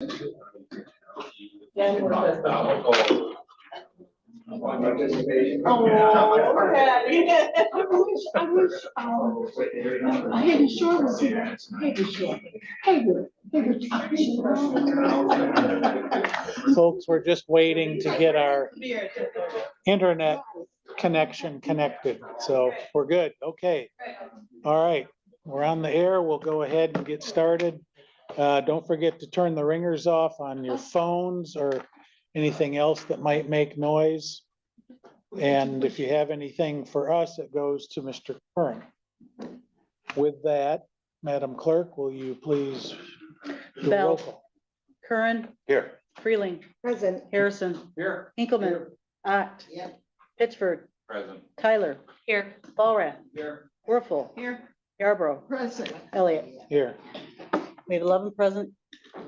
I had a short one here. Folks, we're just waiting to get our internet connection connected. So we're good. Okay. All right. We're on the air. We'll go ahead and get started. Don't forget to turn the ringers off on your phones or anything else that might make noise. And if you have anything for us, it goes to Mr. Curran. With that, Madam Clerk, will you please do a roll Bell. call? Curran. Here. Freeling. Present. Harrison. Here. Hinkleman. Ott. Yep. Pittsford. Present. Tyler. Here. Ballrath. Here. Werfel. Here. Yarborough. Present. Elliott. Here, We have 11 present,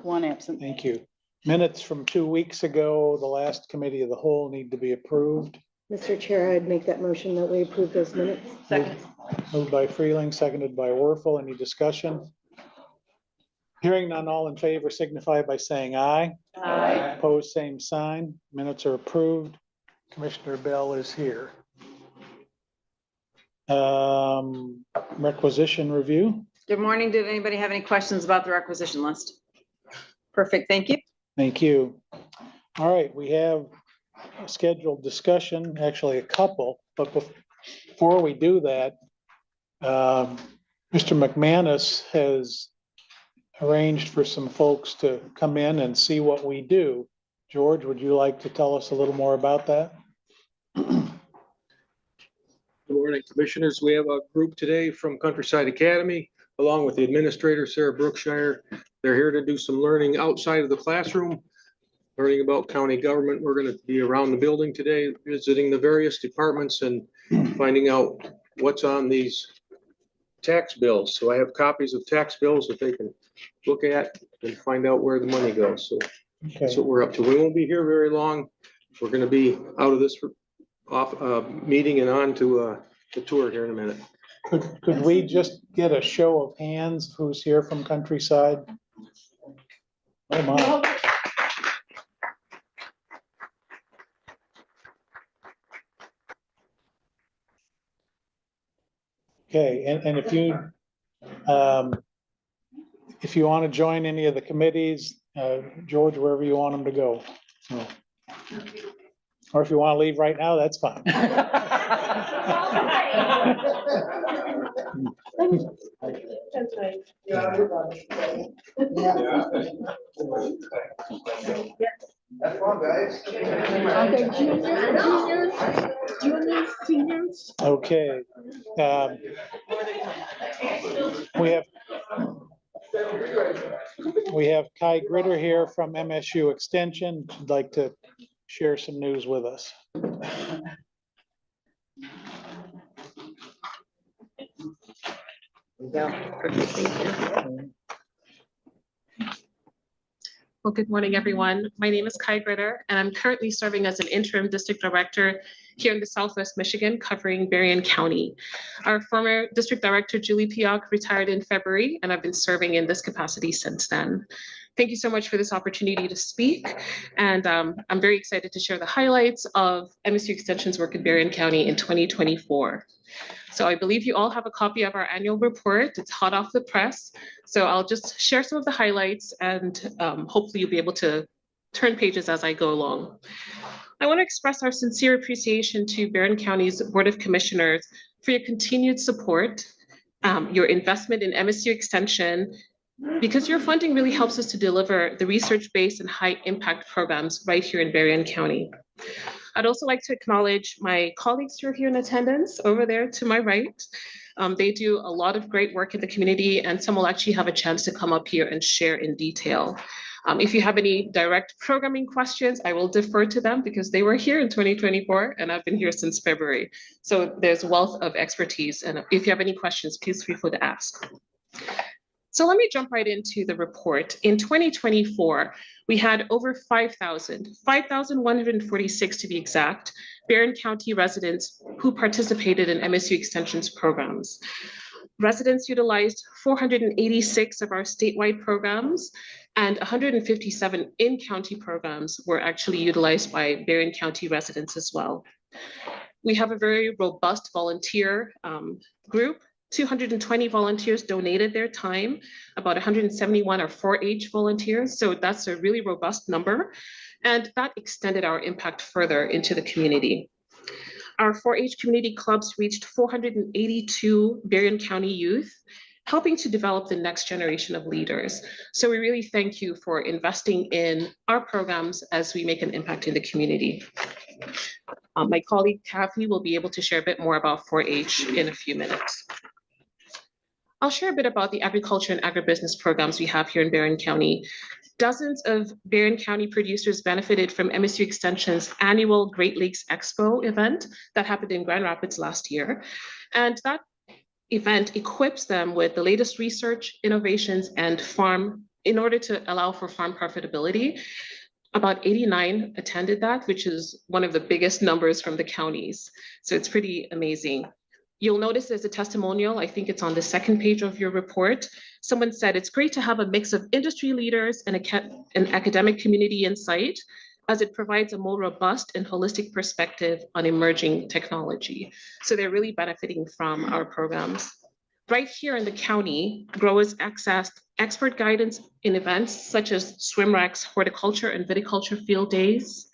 1 absent. thank you. Minutes from 2 weeks ago, the last committee of the whole need to be approved. Mr. Chair, I'd make that motion that we approve those minutes. Second. Moved by Freeling, seconded by Werfel. Any discussion? Hearing none, all in favor signify by saying aye. Aye. Opposed, same sign. Minutes are approved. Commissioner Bell is here. Requisition review. Good morning. Did anybody have any questions about the requisition list? Perfect. Thank you. Thank you. All right, we have a scheduled discussion, actually a couple, but before we do that, Mr. McManus has arranged for some folks to come in and see what we do. George, would you like to tell us a little more about that? Good morning, Commissioners. We have a group today from Countryside Academy, along with the administrator, Sarah Brookshire. They're here to do some learning outside of the classroom, learning about county government. We're going to be around the building today, visiting the various departments and finding out what's on these tax bills. So I have copies of tax bills that they can look at and find out where the money goes. So that's Okay, what we're up to. We won't be here very long. We're going to be out of this meeting and on to the tour here in a minute. could we just get a show of hands who's here from Countryside? Oh my. Okay, and if you want to join any of the committees, George, wherever you want them to go. So, or if you want to leave right now, that's fine. That's fun, guys. Are they juniors, seniors? Okay. We have Kai Gritter here from MSU Extension. Would like to share some news with us. Well, good morning, everyone. My name is Kai Gritter, and I'm currently serving as an interim district director here in the Southwest Michigan, covering Berrien County. Our former district director, Julie Pioch, retired in February, and I've been serving in this capacity since then. Thank you so much for this opportunity to speak, and I'm very excited to share the highlights of MSU Extension's work in Berrien County in 2024. So I believe you all have a copy of our annual report. It's hot off the press. So I'll just share some of the highlights and hopefully you'll be able to turn pages as I go along. I want to express our sincere appreciation to Berrien County's Board of Commissioners for your continued support, your investment in MSU Extension, because your funding really helps us to deliver the research-based and high-impact programs right here in Berrien County. I'd also like to acknowledge my colleagues who are here in attendance over there to my right. They do a lot of great work in the community, and some will actually have a chance to come up here and share in detail. If you have any direct programming questions, I will defer to them because they were here in 2024 and I've been here since February. So there's a wealth of expertise, and if you have any questions, please feel free to ask. So let me jump right into the report. In 2024, we had over 5,146 to be exact, Berrien County residents who participated in MSU Extension's programs. Residents utilized 486 of our statewide programs, and 157 in-county programs were actually utilized by Berrien County residents as well. We have a very robust volunteer group. 220 volunteers donated their time, about 171 are 4-H volunteers, so that's a really robust number, and that extended our impact further into the community. Our 4-H community clubs reached 482 Berrien County youth, helping to develop the next generation of leaders. So we really thank you for investing in our programs as we make an impact in the community. My colleague Kathy will be able to share a bit more about 4-H in a few minutes. I'll share a bit about the agriculture and agribusiness programs we have here in Berrien County. Dozens of Berrien County producers benefited from MSU Extension's annual Great Lakes Expo event that happened in Grand Rapids last year. And that event equips them with the latest research, innovations, and farm in order to allow for farm profitability. About 89 attended that, which is one of the biggest numbers from the counties. So it's pretty amazing. You'll notice there's a testimonial. I think it's on the second page of your report. Someone said, it's great to have a mix of industry leaders and an academic community insight, as it provides a more robust and holistic perspective on emerging technology. So they're really benefiting from our programs. Right here in the county, growers accessed expert guidance in events such as SwimRac's horticulture and viticulture field days.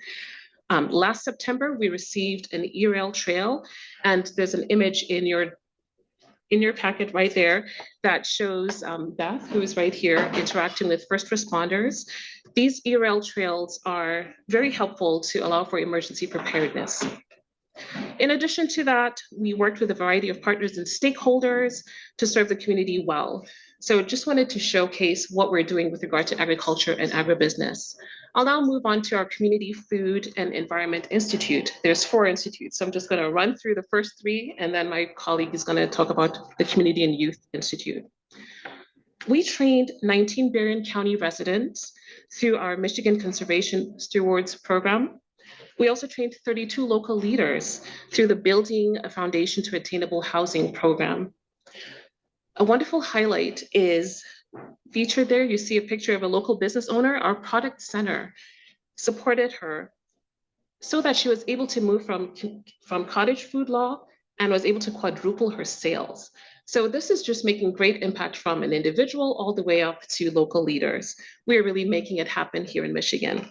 Last September, we received an e-rail trail, and there's an image in your packet right there that shows Beth, who is right here, interacting with first responders. These e-rail trails are very helpful to allow for emergency preparedness. In addition to that, we worked with a variety of partners and stakeholders to serve the community well. So just wanted to showcase what we're doing with regard to agriculture and agribusiness. I'll now move on to our Community Food and Environment Institute. There's 4 institutes, so I'm just going to run through the first 3, and then my colleague is going to talk about the Community and Youth Institute. We trained 19 Berrien County residents through our Michigan Conservation Stewards program. We also trained 32 local leaders through the Building a Foundation to Attainable Housing program. A wonderful highlight is featured there. You see a picture of a local business owner. Our product center supported her so that she was able to move from cottage food law and was able to quadruple her sales. So this is just making great impact from an individual all the way up to local leaders. We are really making it happen here in Michigan.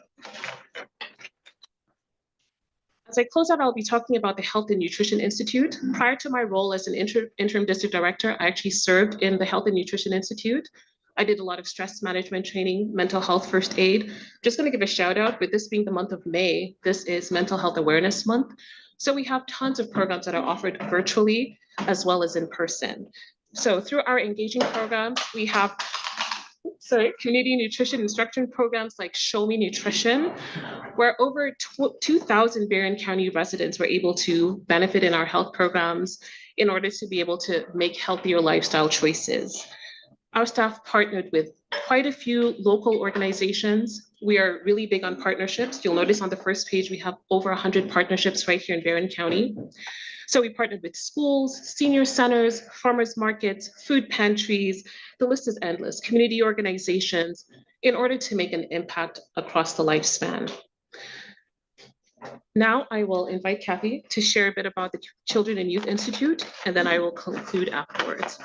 As I close out, I'll be talking about the Health and Nutrition Institute. Prior to my role as an interim district director, I actually served in the Health and Nutrition Institute. I did a lot of stress management training, mental health first aid. Just going to give a shout out, with this being the month of May, this is Mental Health Awareness Month. So we have tons of programs that are offered virtually as well as in person. So through our engaging programs, we have community nutrition instruction programs like Show Me Nutrition, where over 2,000 Berrien County residents were able to benefit in our health programs in order to be able to make healthier lifestyle choices. Our staff partnered with quite a few local organizations. We are really big on partnerships. You'll notice on the first page, we have over 100 partnerships right here in Berrien County. So we partnered with schools, senior centers, farmers markets, food pantries, the list is endless, community organizations, in order to make an impact across the lifespan. Now I will invite Kathy to share a bit about the Children and Youth Institute, and then I will conclude afterwards.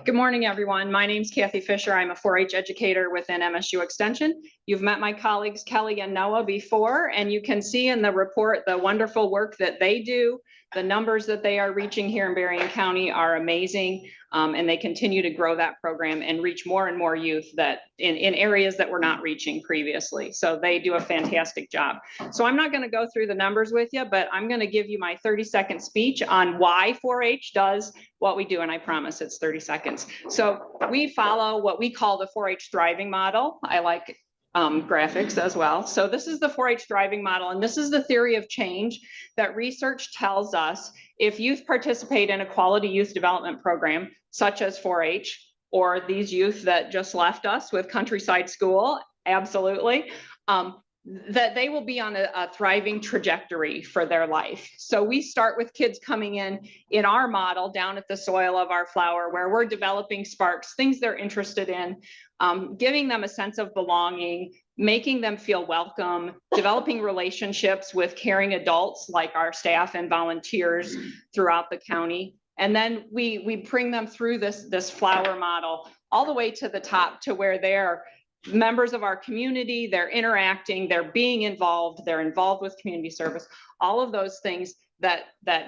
Good morning, everyone. My name's Kathy Fisher. I'm a 4-H educator within MSU Extension. You've met my colleagues Kelly and Noah before, and you can see in the report the wonderful work that they do. The numbers that they are reaching here in Berrien County are amazing, and they continue to grow that program and reach more and more youth that in areas that were not reaching previously. So they do a fantastic job. So I'm not going to go through the numbers with you, but I'm going to give you my 30-second speech on why 4-H does what we do, and I promise it's 30 seconds. So we follow what we call the 4-H thriving model. I like graphics as well. So this is the 4-H thriving model, and this is the theory of change that research tells us if youth participate in a quality youth development program, such as 4-H, or these youth that just left us with Countryside School, absolutely, that they will be on a thriving trajectory for their life. So we start with kids coming in our model down at the soil of our flower, where we're developing sparks, things they're interested in, giving them a sense of belonging, making them feel welcome, developing relationships with caring adults like our staff and volunteers throughout the county. And then we bring them through this flower model all the way to the top, to where they're members of our community, they're interacting, they're being involved, they're involved with community service, all of those things that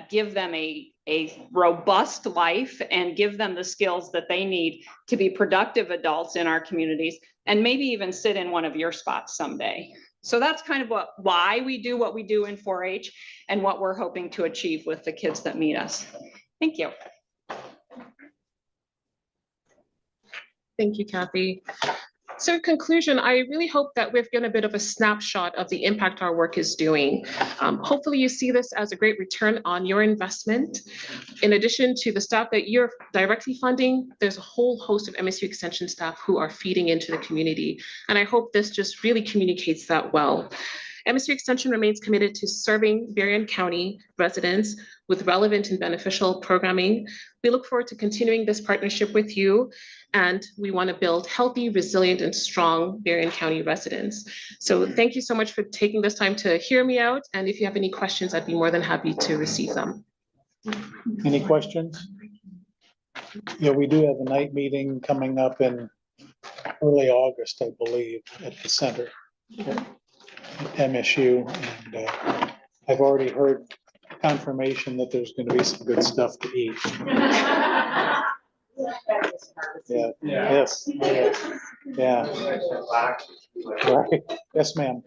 give them a robust life and give them the skills that they need to be productive adults in our communities, and maybe even sit in one of your spots someday. So that's kind of why we do what we do in 4-H and what we're hoping to achieve with the kids that meet us. Thank you. Thank you, Kathy. So in conclusion, I really hope that we've given a bit of a snapshot of the impact our work is doing. Hopefully you see this as a great return on your investment. In addition to the staff that you're directly funding, there's a whole host of MSU Extension staff who are feeding into the community. And I hope this just really communicates that well. MSU Extension remains committed to serving Berrien County residents with relevant and beneficial programming. We look forward to continuing this partnership with you, and we want to build healthy, resilient, and strong Berrien County residents. So thank you so much for taking this time to hear me out. And if you have any questions, I'd be more than happy to receive them. Any questions? Yeah, we do have a night meeting coming up in early August, I believe, at the center at MSU. And I've already heard confirmation that there's going to be some good stuff to eat. Yeah. Yes. Yes. Yeah. Right. Yes, ma'am.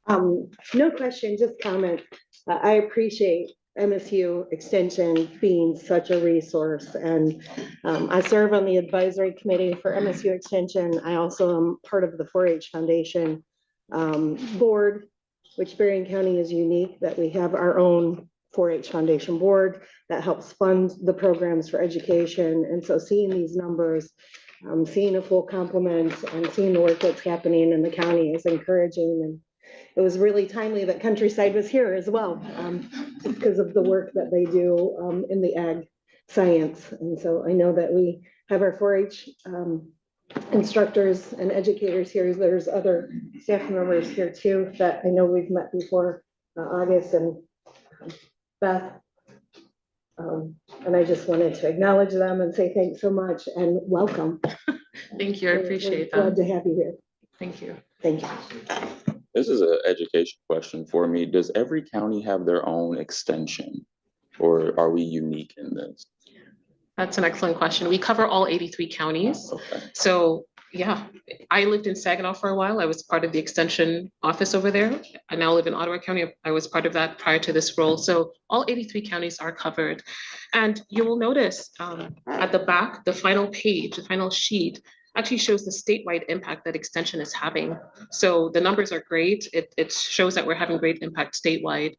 No question, just comment. I appreciate MSU Extension being such a resource, and I serve on the advisory committee for MSU Extension. I also am part of the 4-H Foundation board, which Berrien County is unique that we have our own 4-H Foundation board that helps fund the programs for education. And so seeing these numbers, seeing a full complement and seeing the work that's happening in the county is encouraging. And it was really timely that Countryside was here as well, because of the work that they do in the ag science. And so I know that we have our 4-H instructors and educators here. There's other staff members here too that I know we've met before, August and Beth. And I just wanted to acknowledge them and say thanks so much and welcome. Thank you, I appreciate Glad that. to have you here. Thank you. Thank you. This is an education question for me. Does every county have their own extension, or are we unique in this? That's an excellent question. We cover all 83 counties. Okay. So yeah, I lived in Saginaw for a while. I was part of the extension office over there. I now live in Ottawa County. I was part of that prior to this role. So all 83 counties are covered. And you will notice at the back, the final page, the final sheet actually shows the statewide impact that extension is having. So the numbers are great. It shows that we're having great impact statewide.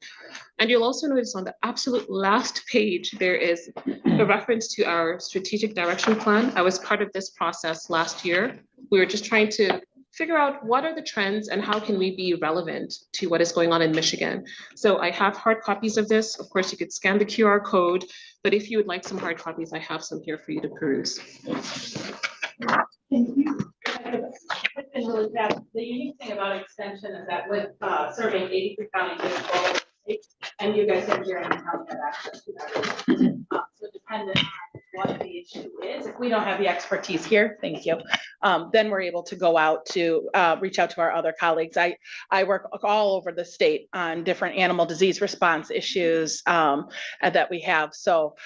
And you'll also notice on the absolute last page, there is a reference to our strategic direction plan. I was part of this process last year. We were just trying to figure out what are the trends and how can we be relevant to what is going on in Michigan. So I have hard copies of this. Of course, you could scan the QR code, but if you would like some hard copies, I have some here for you to peruse. And really fast, the unique thing about extension is that with serving 83 counties in all over the state, and you guys have Berrien County have access to that. So dependent on what the issue is, if we don't have the expertise here, thank you, then we're able to go out to reach out to our other colleagues. I work all over the state on different animal disease response issues that we have. So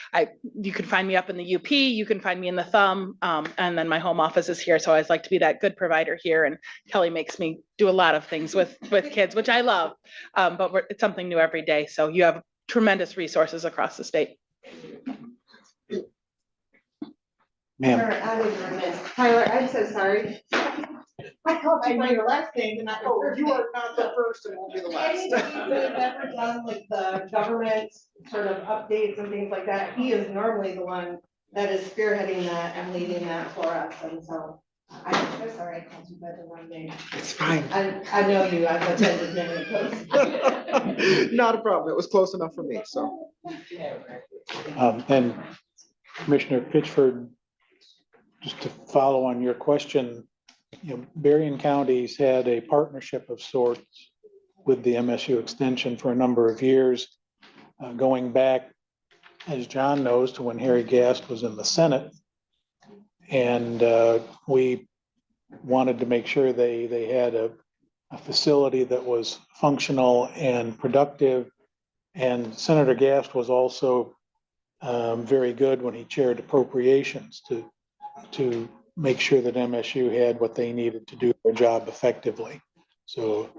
you can find me up in the UP, you can find me in the Thumb, and then my home office is here. So I always like to be that good provider here. And Kelly makes me do a lot of things with kids, which I love, but it's something new every day. So you have tremendous resources across the state. Ma'am. I was remiss. Tyler, I'm so sorry. I called you by your last name and not your first name. You are not the first and won't be the last. Anything we've ever done with the government sort of updates and things like that, he is normally the one that is spearheading that and leading that for us. And so I'm sorry, I called you by the wrong name. It's fine. I know you, I've attended many of those. Not a problem. It was close enough for me, so. And Commissioner Pitchford, just to follow on your question, Berrien County's had a partnership of sorts with the MSU Extension for a number of years, going back, as John knows, to when Harry Gast was in the Senate. And we wanted to make sure they had a facility that was functional and productive. And Senator Gast was also very good when he chaired appropriations to make sure that MSU had what they needed to do their job effectively. So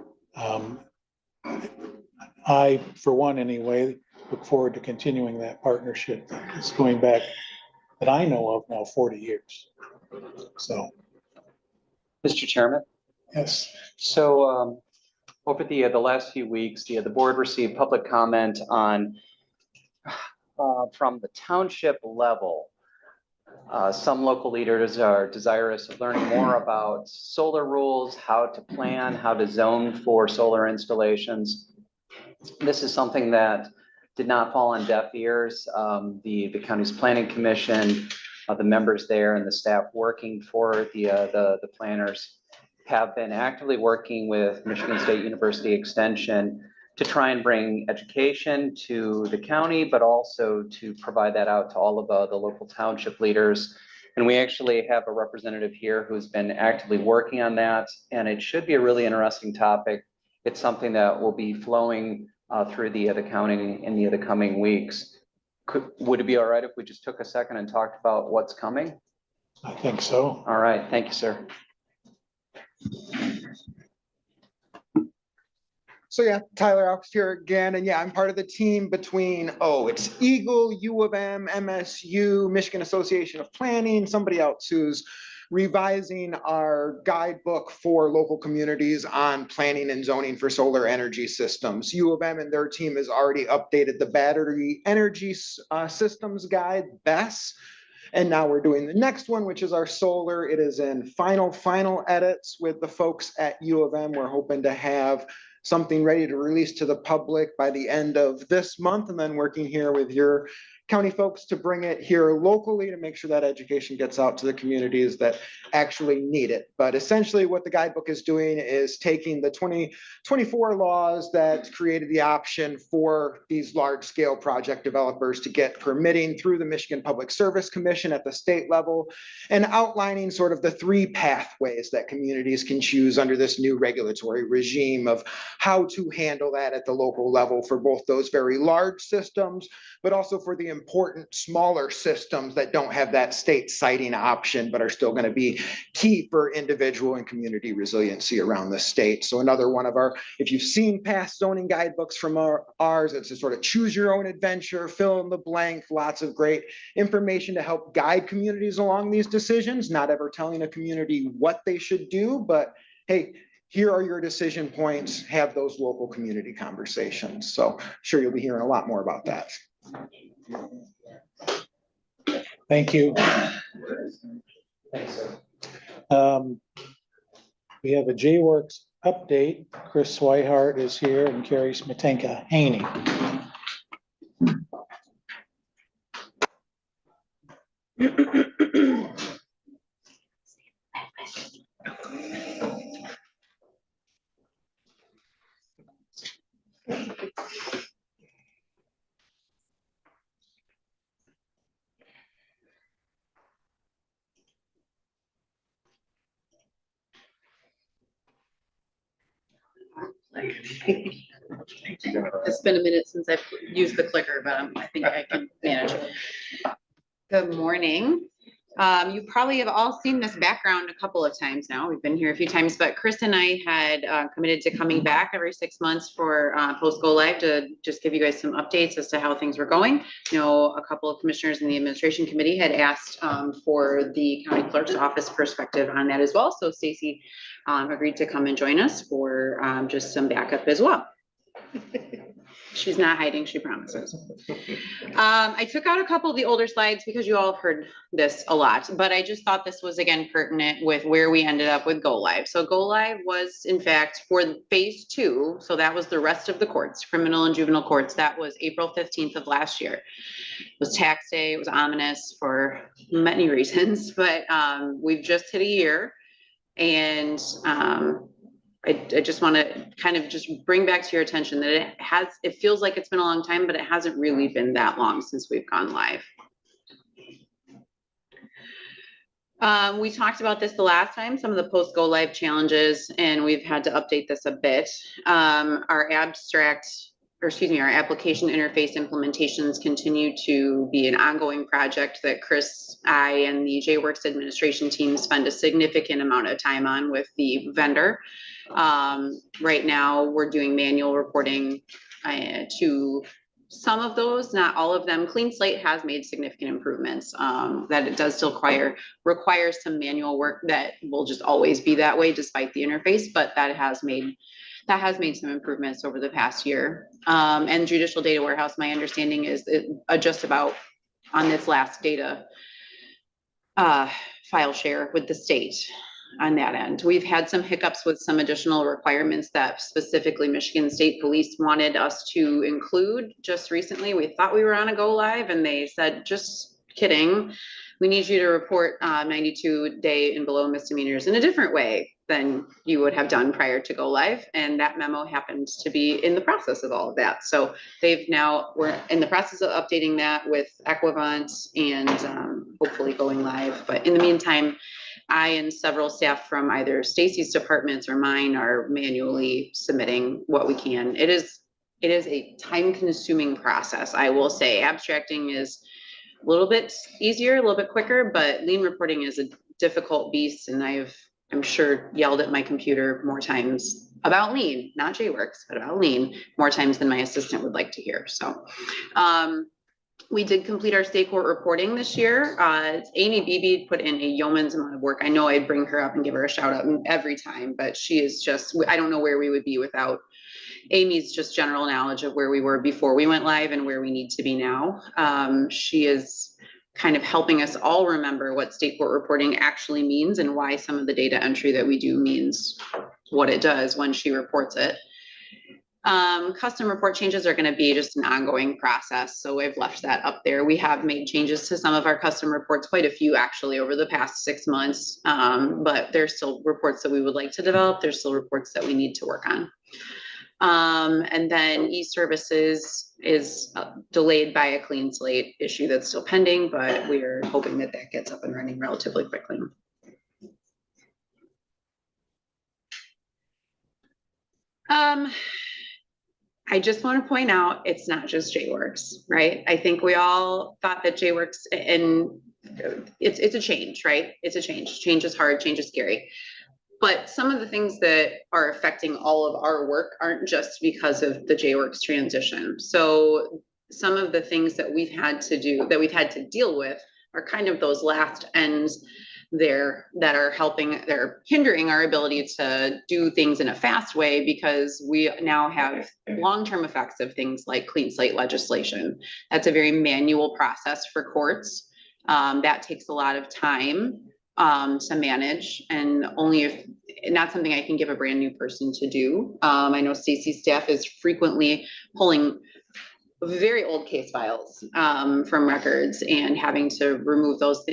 I, for one anyway, look forward to continuing that partnership. It's going back, that I know of now, 40 years. So. Mr. Chairman. Yes. So over the last few weeks, the board received public comment on from the township level. Some local leaders are desirous of learning more about solar rules, how to plan, how to zone for solar installations. This is something that did not fall on deaf ears. The county's planning commission, the members there and the staff working for the planners have been actively working with Michigan State University Extension to try and bring education to the county, but also to provide that out to all of the local township leaders. And we actually have a representative here who's been actively working on that. And it should be a really interesting topic. It's something that will be flowing through the county in the coming weeks. Would it be all right if we just took a second and talked about what's coming? I think so. All right, thank you, sir. So yeah, Tyler Alks here again, and yeah, I'm part of the team between, it's Eagle, U of M, MSU, Michigan Association of Planning, somebody else who's revising our guidebook for local communities on planning and zoning for solar energy systems. U of M and their team has already updated the battery energy systems guide, BESS. And now we're doing the next one, which is our solar. It is in final edits with the folks at U of M. We're hoping to have something ready to release to the public by the end of this month, and then working here with your county folks to bring it here locally to make sure that education gets out to the communities that actually need it. But essentially what the guidebook is doing is taking the 2024 laws that created the option for these large scale project developers to get permitting through the Michigan Public Service Commission at the state level, and outlining sort of the 3 pathways that communities can choose under this new regulatory regime of how to handle that at the local level for both those very large systems, but also for the important smaller systems that don't have that state siting option, but are still going to be key for individual and community resiliency around the state. So another one of our, if you've seen past zoning guidebooks from ours, it's a sort of choose your own adventure, fill in the blank, lots of great information to help guide communities along these decisions, not ever telling a community what they should do, but hey, here are your decision points, have those local community conversations. So sure, you'll be hearing a lot more about that. Thank you. We have a J-Works update. Chris Swihart is here and Carrie Smetanka Haney. It's been a minute since I've used the clicker, but I think I can manage. Good morning. You probably have all seen this background a couple of times now. We've been here a few times, but Chris and I had committed to coming back every 6 months for post go live to just give you guys some updates as to how things were going. You know, a couple of commissioners in the administration committee had asked for the county clerk's office perspective on that as well. So Stacy agreed to come and join us for just some backup as well. She's not hiding, she promises. I took out a couple of the older slides because you all have heard this a lot, but I just thought this was again pertinent with where we ended up with Go Live. So Go Live was in fact for phase 2. So that was the rest of the courts, criminal and juvenile courts. That was April 15th of last year. It was tax day. It was ominous for many reasons, but we've just hit a year. And I just want to kind of just bring back to your attention that it feels like it's been a long time, but it hasn't really been that long since we've gone live. We talked about this the last time, some of the post go live challenges, and we've had to update this a bit. Our application interface implementations continue to be an ongoing project that Chris, I, and the JWorks administration team spend a significant amount of time on with the vendor. Right now, we're doing manual reporting to some of those, not all of them. Clean Slate has made significant improvements. That it does still requires some manual work that will just always be that way despite the interface, but that has made some improvements over the past year. And Judicial Data Warehouse, my understanding is just about on this last data file share with the state on that end. We've had some hiccups with some additional requirements that specifically Michigan State Police wanted us to include just recently. We thought we were on a go live and they said, just kidding. We need you to report 92-day and below misdemeanors in a different way than you would have done prior to go live. And that memo happens to be in the process of all of that. So we're in the process of updating that with Equivant and hopefully going live. But in the meantime, I and several staff from either Stacy's departments or mine are manually submitting what we can. It is a time-consuming process. I will say abstracting is a little bit easier, a little bit quicker, but lien reporting is a difficult beast. And I'm sure yelled at my computer more times about lien, not JWorks, but about lien more times than my assistant would like to hear. So we did complete our state court reporting this year. Amy Beebe put in a yeoman's amount of work. I know I'd bring her up and give her a shout out every time, but she is just, I don't know where we would be without Amy's just general knowledge of where we were before we went live and where we need to be now. She is kind of helping us all remember what state court reporting actually means and why some of the data entry that we do means what it does when she reports it. Custom report changes are going to be just an ongoing process. So I've left that up there. We have made changes to some of our custom reports, quite a few actually over the past 6 months. But there's still reports that we would like to develop. There's still reports that we need to work on. And then e-services is delayed by a Clean Slate issue that's still pending, but we're hoping that that gets up and running relatively quickly. I just want to point out, it's not just JWorks, right? I think we all thought that JWorks, and it's a change, right? It's a change. Change is hard, change is scary. But some of the things that are affecting all of our work aren't just because of the JWorks transition. So some of the things that we've had to do, that we've had to deal with, are kind of those last ends there that are they're hindering our ability to do things in a fast way, because we now have long-term effects of things like Clean Slate legislation. That's a very manual process for courts. That takes a lot of time to manage, and not something I can give a brand new person to do. I know Stacy's staff is frequently pulling very old case files from records and having to remove those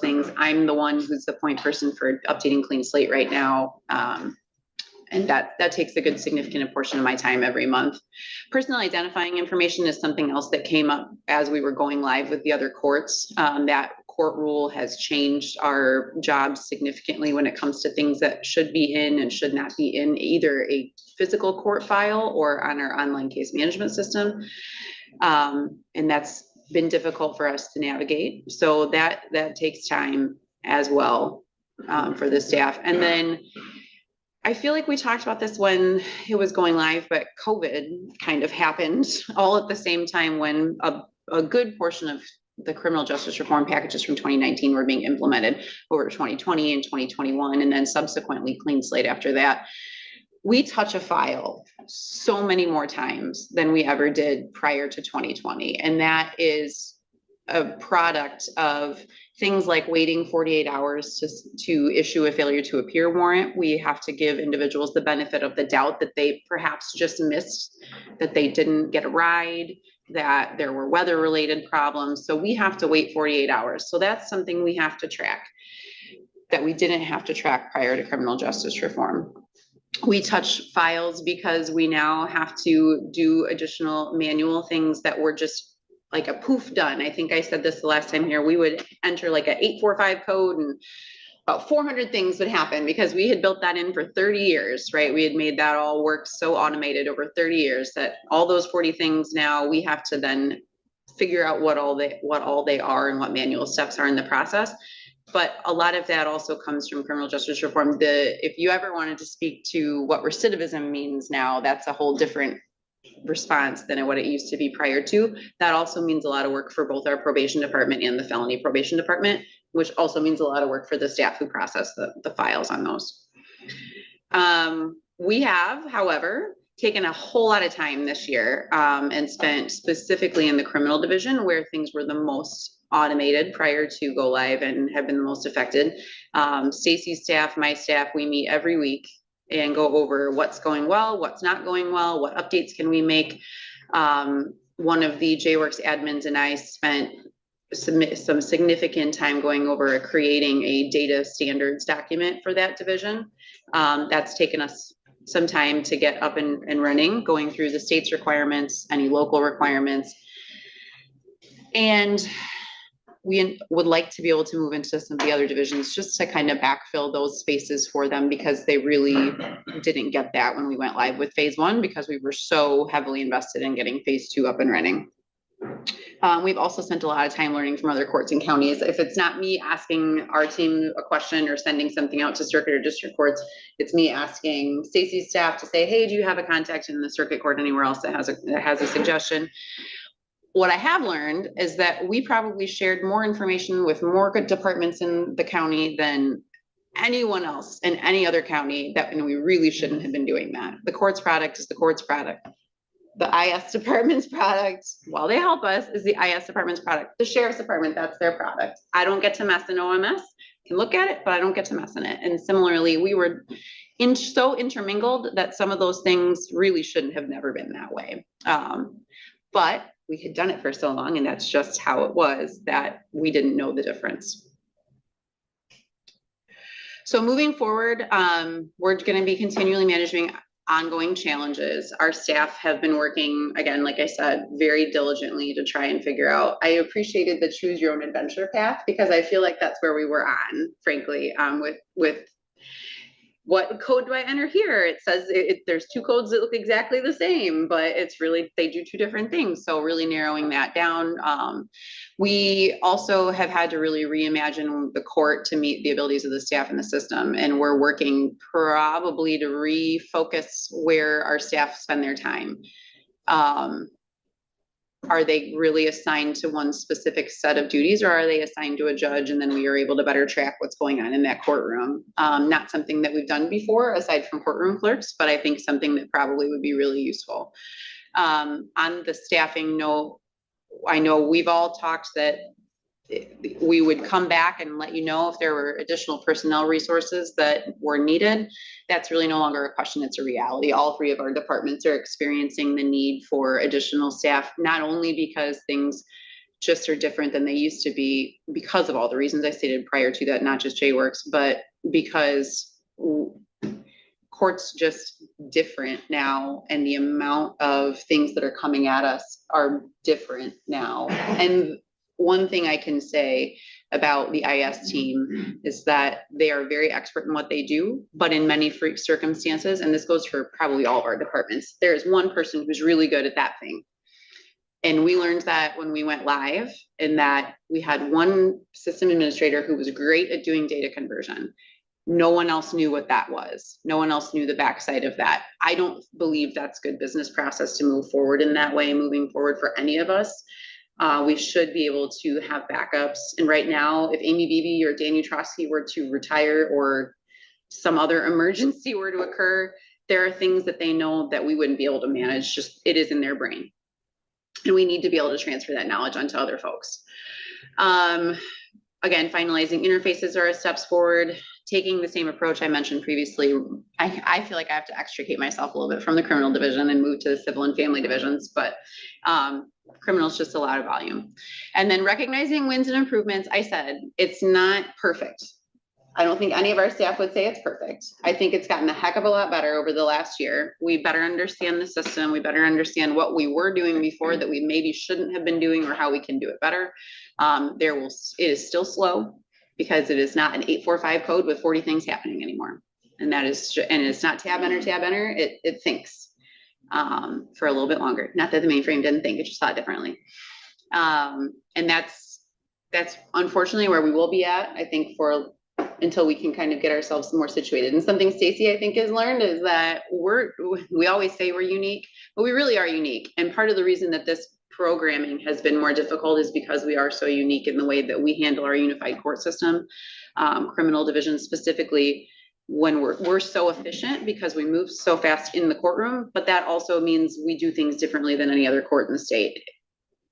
things. I'm the one who's the point person for updating Clean Slate right now. And that takes a good significant portion of my time every month. Personal identifying information is something else that came up as we were going live with the other courts. That court rule has changed our jobs significantly when it comes to things that should be in and should not be in either a physical court file or on our online case management system. And that's been difficult for us to navigate. So that takes time as well for the staff. And then I feel like we talked about this when it was going live, but COVID kind of happened all at the same time when a good portion of the criminal justice reform packages from 2019 were being implemented over 2020 and 2021, and then subsequently Clean Slate after that. We touch a file so many more times than we ever did prior to 2020. And that is a product of things like waiting 48 hours to issue a failure to appear warrant. We have to give individuals the benefit of the doubt that they perhaps just missed, that they didn't get a ride, that there were weather-related problems. So we have to wait 48 hours. So that's something we have to track that we didn't have to track prior to criminal justice reform. We touch files because we now have to do additional manual things that were just like a poof done. I think I said this the last time here, we would enter like a 845 code and about 400 things would happen because we had built that in for 30 years, right? We had made that all work so automated over 30 years that all those 40 things now we have to then figure out what all they are and what manual steps are in the process. But a lot of that also comes from criminal justice reform. If you ever wanted to speak to what recidivism means now, that's a whole different response than what it used to be prior to. That also means a lot of work for both our probation department and the felony probation department, which also means a lot of work for the staff who process the files on those. We have, however, taken a whole lot of time this year and spent specifically in the criminal division where things were the most automated prior to go live and have been the most affected. Stacy's staff, my staff, we meet every week and go over what's going well, what's not going well, what updates can we make. One of the JWorks admins and I spent some significant time going over creating a data standards document for that division. That's taken us some time to get up and running, going through the state's requirements, any local requirements. And we would like to be able to move into some of the other divisions just to kind of backfill those spaces for them because they really didn't get that when we went live with phase 1 because we were so heavily invested in getting phase 2 up and running. We've also spent a lot of time learning from other courts and counties. If it's not me asking our team a question or sending something out to circuit or district courts, it's me asking Stacy's staff to say, hey, do you have a contact in the circuit court anywhere else that has a suggestion? What I have learned is that we probably shared more information with more good departments in the county than anyone else in any other county, and we really shouldn't have been doing that. The court's product is the court's product. The IS department's product, while they help us, is the IS department's product. The sheriff's department, that's their product. I don't get to mess in OMS. I can look at it, but I don't get to mess in it. And similarly, we were so intermingled that some of those things really shouldn't have never been that way. But we had done it for so long, and that's just how it was that we didn't know the difference. So moving forward, we're going to be continually managing ongoing challenges. Our staff have been working, again, like I said, very diligently to try and figure out. I appreciated the choose your own adventure path because I feel like that's where we were on, frankly, with what code do I enter here? It says there's 2 codes that look exactly the same, but it's really, they do 2 different things. So really narrowing that down. We also have had to really reimagine the court to meet the abilities of the staff in the system. And we're working probably to refocus where our staff spend their time. Are they really assigned to one specific set of duties, or are they assigned to a judge and then we are able to better track what's going on in that courtroom? Not something that we've done before aside from courtroom clerks, but I think something that probably would be really useful. On the staffing note, I know we've all talked that we would come back and let you know if there were additional personnel resources that were needed. That's really no longer a question, it's a reality. All 3 of our departments are experiencing the need for additional staff, not only because things just are different than they used to be because of all the reasons I stated prior to that, not just JWorks, but because court's just different now and the amount of things that are coming at us are different now. And one thing I can say about the IS team is that they are very expert in what they do, but in many circumstances, and this goes for probably all of our departments, there is one person who's really good at that thing. And we learned that when we went live, in that we had one system administrator who was great at doing data conversion. No one else knew what that was. No one else knew the backside of that. I don't believe that's good business process to move forward in that way, moving forward for any of us. We should be able to have backups. And right now, if Amy Beebe or Dan Utrosky were to retire or some other emergency were to occur, there are things that they know that we wouldn't be able to manage, just it is in their brain. And we need to be able to transfer that knowledge onto other folks. Again, finalizing interfaces are steps forward, taking the same approach I mentioned previously. I feel like I have to extricate myself a little bit from the criminal division and move to the civil and family divisions, but criminal's just a lot of volume. And then recognizing wins and improvements. I said, it's not perfect. I don't think any of our staff would say it's perfect. I think it's gotten a heck of a lot better over the last year. We better understand the system. We better understand what we were doing before that we maybe shouldn't have been doing, or how we can do it better. It is still slow because it is not an 845 code with 40 things happening anymore. And that is, and it's not tab enter, it thinks for a little bit longer. Not that the mainframe didn't think, it just thought differently. And that's unfortunately where we will be at, I think, until we can kind of get ourselves more situated. And something Stacy, I think, has learned is that we always say we're unique, but we really are unique. And part of the reason that this programming has been more difficult is because we are so unique in the way that we handle our unified court system, criminal division specifically, when we're so efficient because we move so fast in the courtroom, but that also means we do things differently than any other court in the state.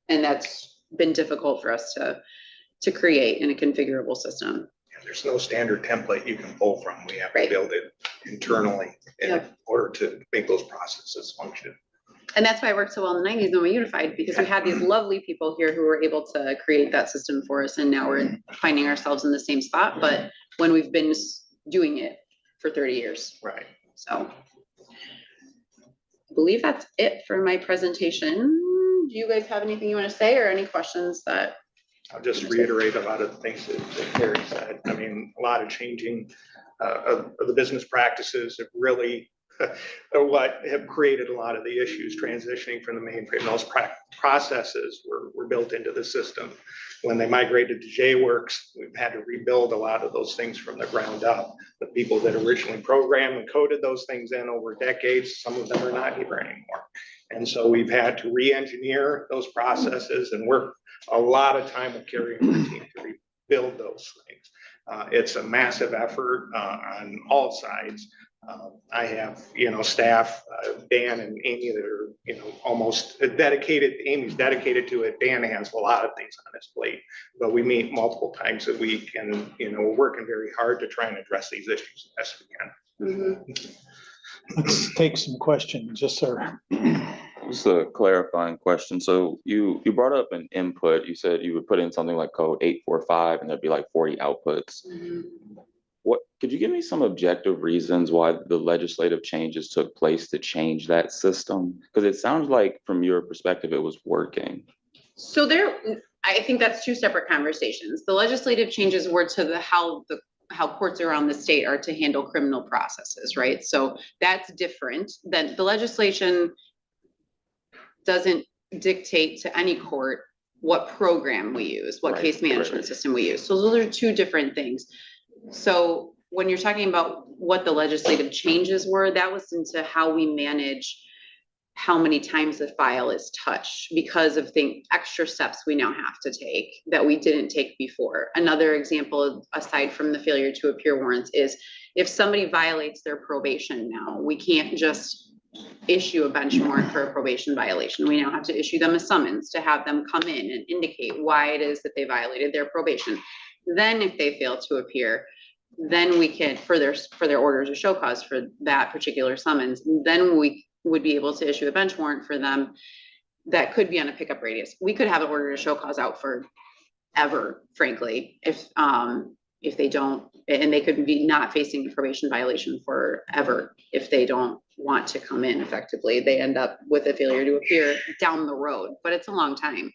And that's been difficult for us to create in a configurable system. There's no standard template you can pull from. We have to build it internally in order to make those processes function. And that's why it worked so well in the 90s when we unified, because we had these lovely people here who were able to create that system for us. And now we're finding ourselves in the same spot, but when we've been doing it for 30 years. Right. So I believe that's it for my presentation. Do you guys have anything you want to say, or any questions that? I'll just reiterate a lot of the things that Carrie said. I mean, a lot of changing of the business practices have really are what have created a lot of the issues transitioning from the mainframe. Those processes were built into the system. When they migrated to JWorks, we've had to rebuild a lot of those things from the ground up. The people that originally programmed and coded those things in over decades, some of them are not here anymore. And so we've had to re-engineer those processes and work a lot of time with Carrie and the team to rebuild those things. It's a massive effort on all sides. I have, staff, Dan and Amy that are, almost dedicated. Amy's dedicated to it. Dan has a lot of things on his plate, but we meet multiple times a week, and, we're working very hard to try and address these issues as best we can. Let's take some questions. Yes, sir. Just a clarifying question. So you brought up an input. You said you would put in something like code 845 and there'd be like 40 outputs. What could you give me some objective reasons why the legislative changes took place to change that system? Because it sounds like from your perspective, it was working. So I think that's two separate conversations. The legislative changes were to how courts around the state are to handle criminal processes, right? So that's different than the legislation doesn't dictate to any court what program we use, what case management system we use. So those are two different things. So when you're talking about what the legislative changes were, that was into how we manage how many times the file is touched because of the extra steps we now have to take that we didn't take before. Another example, aside from the failure to appear warrants, is if somebody violates their probation now, we can't just issue a bench warrant for a probation violation. We now have to issue them a summons to have them come in and indicate why it is that they violated their probation. Then if they fail to appear, then we can, for their orders of show cause for that particular summons, then we would be able to issue a bench warrant for them that could be on a pickup radius. We could have an order to show cause out for ever, frankly, if they don't, and they could be not facing a probation violation forever if they don't want to come in effectively. They end up with a failure to appear down the road, but it's a long time.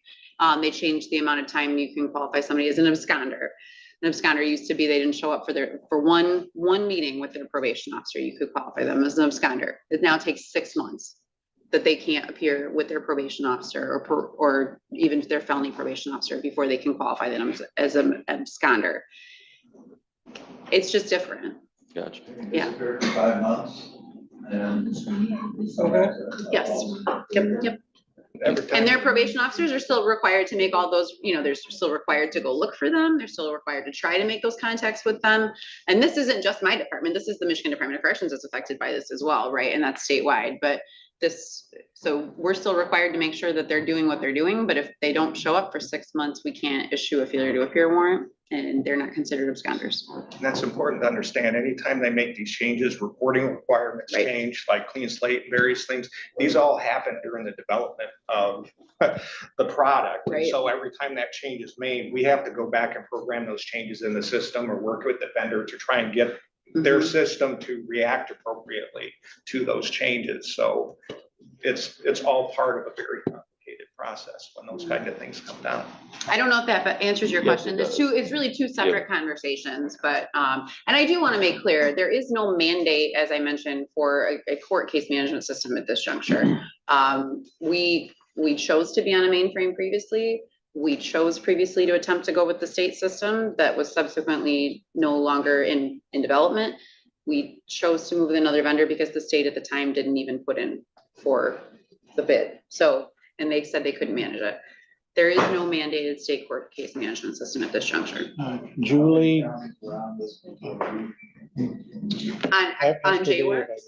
They changed the amount of time you can qualify somebody as an absconder. An absconder used to be they didn't show up for one meeting with their probation officer. You could qualify them as an absconder. It now takes 6 months that they can't appear with their probation officer or even their felony probation officer before they can qualify them as an absconder. It's just different. Gotcha. Yeah. 5 months. And yes. Yep. Every time. And their probation officers are still required to make all those, you know, they're still required to go look for them. They're still required to try to make those contacts with them. And this isn't just my department. This is the Michigan Department of Corrections that's affected by this as well, right? And that's statewide, but so we're still required to make sure that they're doing what they're doing, but if they don't show up for 6 months, we can't issue a failure to appear warrant, and they're not considered absconders. And that's important to understand. Anytime they make these changes, reporting requirements Right. change, like clean slate, various things, these all happen during the development of the product. And Right. so every time that change is made, we have to go back and program those changes in the system or work with the vendor to try and get their Mhm. system to react appropriately to those changes. So it's all part of a very complicated process when those kind of things come down. I don't know if that answers your Yes, question. it It's really two separate conversations, but, and I do want to make clear, there is no mandate, as I mentioned, for a court case management system at this juncture. We chose to be on a mainframe previously. We chose previously to attempt to go with the state system that was subsequently no longer in development. We chose to move with another vendor because the state at the time didn't even put in for the bid. So, and they said they couldn't manage it. There is no mandated state court case management system at this juncture. Julie. On J-Works.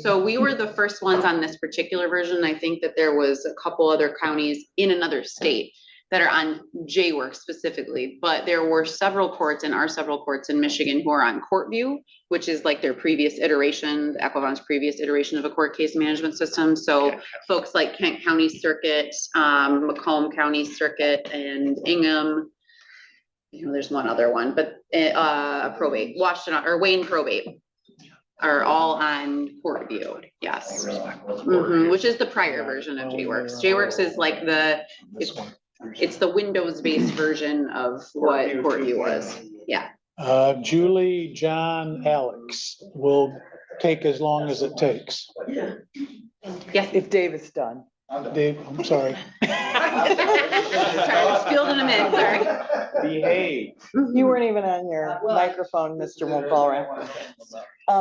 So we were the first ones on this particular version. I think that there was a couple other counties in another state that are on J-Works specifically, but there were several courts and are several courts in Michigan who are on CourtView, which is like their previous iteration, Equivant's previous iteration of a court case management system. So folks like Kent County Circuit, Macomb County Circuit, and Ingham. You know, there's one other one, but probate, Washington or Wayne Probate are all on CourtView. Yes. Mhm, which is the prior version of J-Works. J-Works is like it's the Windows-based version of what CourtView was. Yeah. Julie, John, Alex will take as long as it takes. Yes. If Dave is done. Dave, I'm sorry. Trying to fielding them in, sorry. Behave. You weren't even on your microphone, Mr. Mulfall.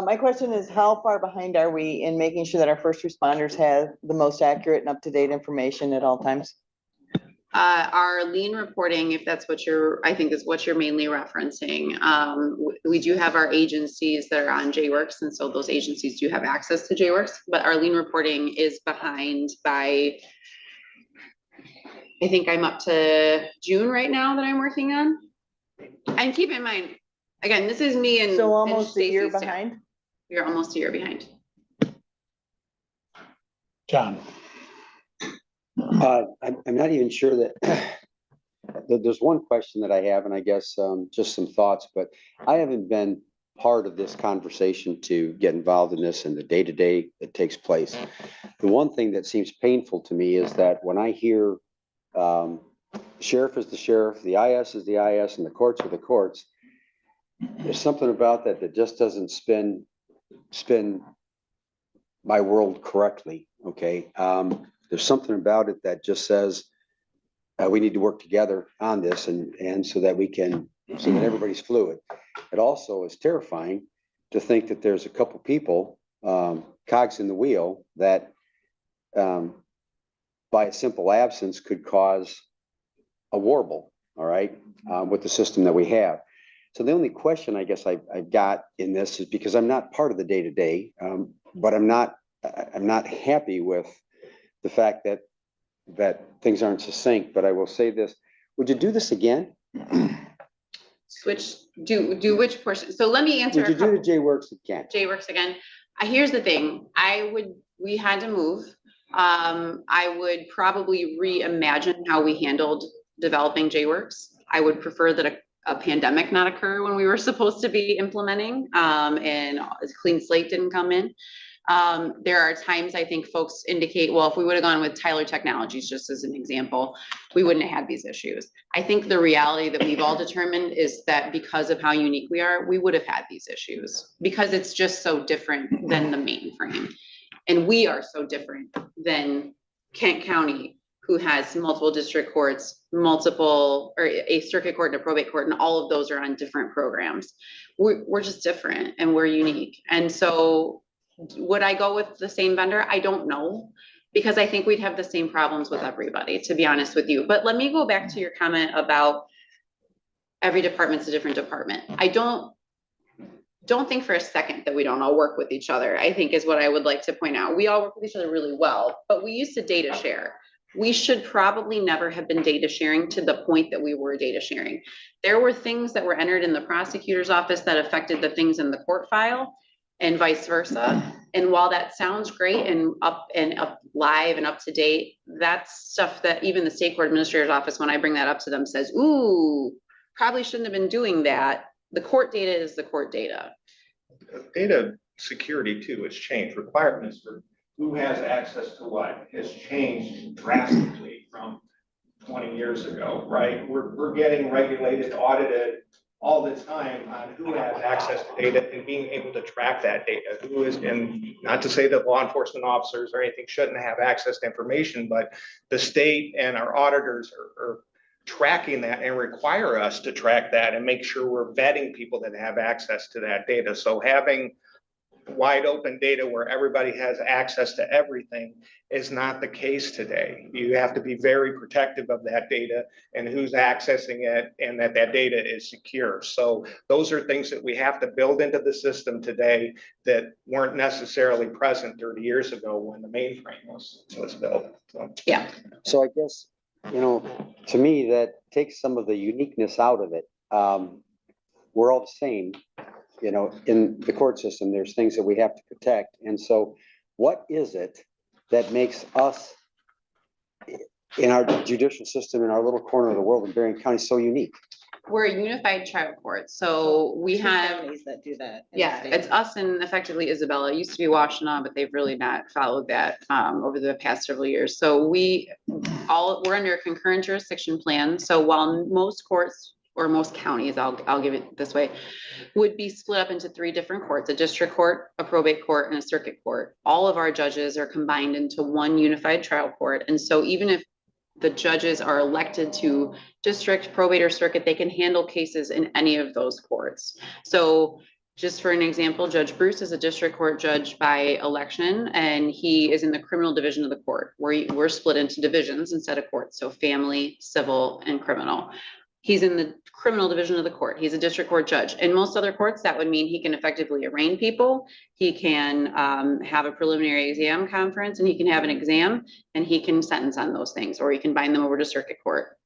My question is, how far behind are we in making sure that our first responders have the most accurate and up-to-date information at all times? Our lean reporting, if that's what I think is what you're mainly referencing. We do have our agencies that are on J-Works, and so those agencies do have access to J-Works, but our lean reporting is behind by, I think I'm up to June right now that I'm working on. And keep in mind, again, this is me and. So almost a year Stacy's staff. behind? You're almost a year behind. John. I'm not even sure that, there's one question that I have, and I guess just some thoughts, but I haven't been part of this conversation to get involved in this and the day-to-day that takes place. The one thing that seems painful to me is that when I hear sheriff is the sheriff, the IS is the IS, and the courts are the courts, there's something about that that just doesn't spin my world correctly, okay? There's something about it that just says we need to work together on this and so that everybody's fluid. It also is terrifying to think that there's a couple people, cogs in the wheel, that by a simple absence could cause a warble, all right, with the system that we have. So the only question I guess I've got in this is because I'm not part of the day-to-day, but I'm not happy with the fact that things aren't succinct, but I will say this, would you do this again? Do which portion? So let me answer. Would you do the J-Works again? J-Works again. Here's the thing, we had to move. I would probably reimagine how we handled developing J-Works. I would prefer that a pandemic not occur when we were supposed to be implementing, and a clean slate didn't come in. There are times I think folks indicate, well, if we would have gone with Tyler Technologies, just as an example, we wouldn't have had these issues. I think the reality that we've all determined is that because of how unique we are, we would have had these issues because it's just so different than the mainframe. And we are so different than Kent County, who has multiple district courts, or a circuit court and a probate court, and all of those are on different programs. We're just different and we're unique. And so would I go with the same vendor? I don't know. because I think we'd have the same problems with everybody, to be honest with you. But let me go back to your comment about every department's a different department. I don't think for a second that we don't all work with each other, I think is what I would like to point out. We all work with each other really well, but we used to data share. We should probably never have been data sharing to the point that we were data sharing. There were things that were entered in the prosecutor's office that affected the things in the court file and vice versa. And while that sounds great and up live and up to date, that's stuff that even the state court administrator's office, when I bring that up to them, says, ooh, probably shouldn't have been doing that. The court data is the court data. Data security too has changed. Requirements for who has access to what has changed drastically from 20 years ago, right? We're getting regulated, audited all the time on who has access to data and being able to track that data. Who is, and not to say that law enforcement officers or anything shouldn't have access to information, but the state and our auditors are tracking that and require us to track that and make sure we're vetting people that have access to that data. So having wide open data where everybody has access to everything is not the case today. You have to be very protective of that data and who's accessing it, and that data is secure. So those are things that we have to build into the system today that weren't necessarily present 30 years ago when the mainframe was built. So, yeah. So I guess, you know, to me, that takes some of the uniqueness out of it. We're all the same, you know, in the court system. There's things that we have to protect. And so what is it that makes us in our judicial system, in our little corner of the world in Berrien County, so unique? We're a unified trial court, so we have, Counties that do that. in the yeah, state. it's us and effectively Isabella. It used to be Washtenaw, but they've really not followed that over the past several years. So we're under a concurrent jurisdiction plan. So while most courts or most counties, I'll give it this way, would be split up into 3 different courts: a district court, a probate court, and a circuit court. All of our judges are combined into one unified trial court. And so even if the judges are elected to district, probate, or circuit, they can handle cases in any of those courts. So just for an example, Judge Bruce is a district court judge by election, and he is in the criminal division of the court, where we're split into divisions instead of courts. So family, civil, and criminal. He's in the criminal division of the court. He's a district court judge. In most other courts, that would mean he can effectively arraign people. He can have a preliminary exam conference, and he can have an exam, and he can sentence on those things, or he can bind them over to circuit court.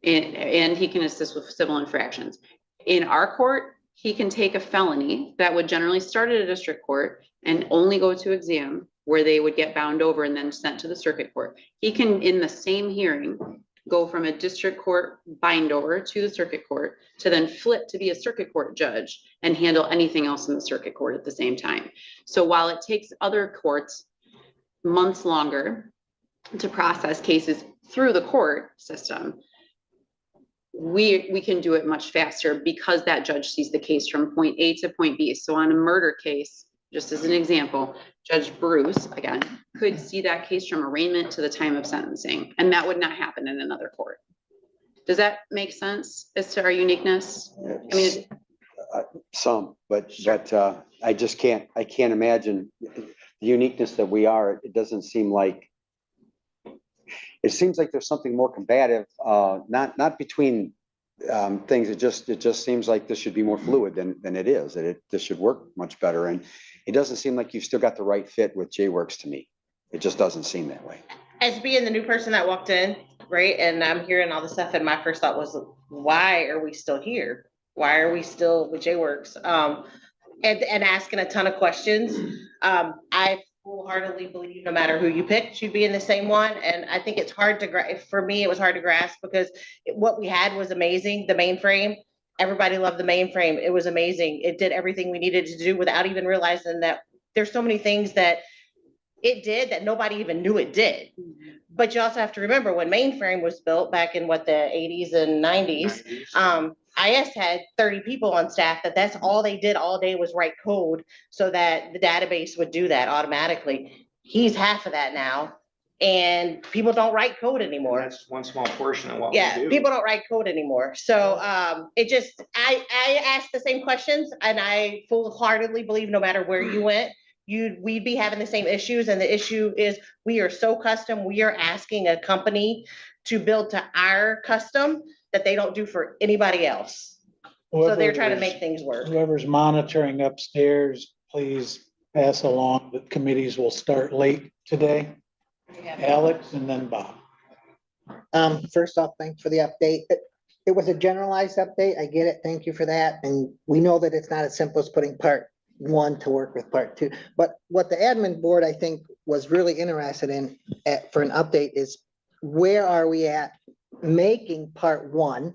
And he can assist with civil infractions. In our court, he can take a felony that would generally start at a district court and only go to exam, where they would get bound over and then sent to the circuit court. He can, in the same hearing, go from a district court bind over to the circuit court to then flip to be a circuit court judge and handle anything else in the circuit court at the same time. So while it takes other courts months longer to process cases through the court system, we can do it much faster because that judge sees the case from point A to point B. So on a murder case, just as an example, Judge Bruce, again, could see that case from arraignment to the time of sentencing, and that would not happen in another court. Does that make sense as to our uniqueness? I mean, Some, but I just can't imagine the uniqueness that we are. It doesn't seem like, it seems like there's something more combative, not between things. It just seems like this should be more fluid than it is, that this should work much better. And it doesn't seem like you've still got the right fit with J-Works to me. It just doesn't seem that way. As being the new person that walked in, right, and I'm hearing all this stuff, and my first thought was, why are we still here? Why are we still with J-Works? And asking a ton of questions. I wholeheartedly believe no matter who you pick, you'd be in the same one. And I think it's hard to for me, it was hard to grasp because what we had was amazing. The mainframe, everybody loved the mainframe. It was amazing. It did everything we needed to do without even realizing that there's so many things that it did that nobody even knew it did. But you also have to remember when mainframe was built back in the 80s and 90s, IS had 30 people on staff that's all they did all day was write code so that the database would do that automatically. He's half of that now, and people don't write code anymore. That's one small portion of what we do. People don't write code anymore. So it just, I asked the same questions, and I full-heartedly believe no matter where you went, we'd be having the same issues. And the issue is we are so custom, we are asking a company to build to our custom that they don't do for anybody else. So they're trying to make things work. Whoever's monitoring upstairs, please pass along that committees will start late today. Alex and then Bob. First off, thanks for the update. It was a generalized update. I get it. Thank you for that. And we know that it's not as simple as putting part one to work with part two. But what the admin board, I think, was really interested in for an update is where are we at making part one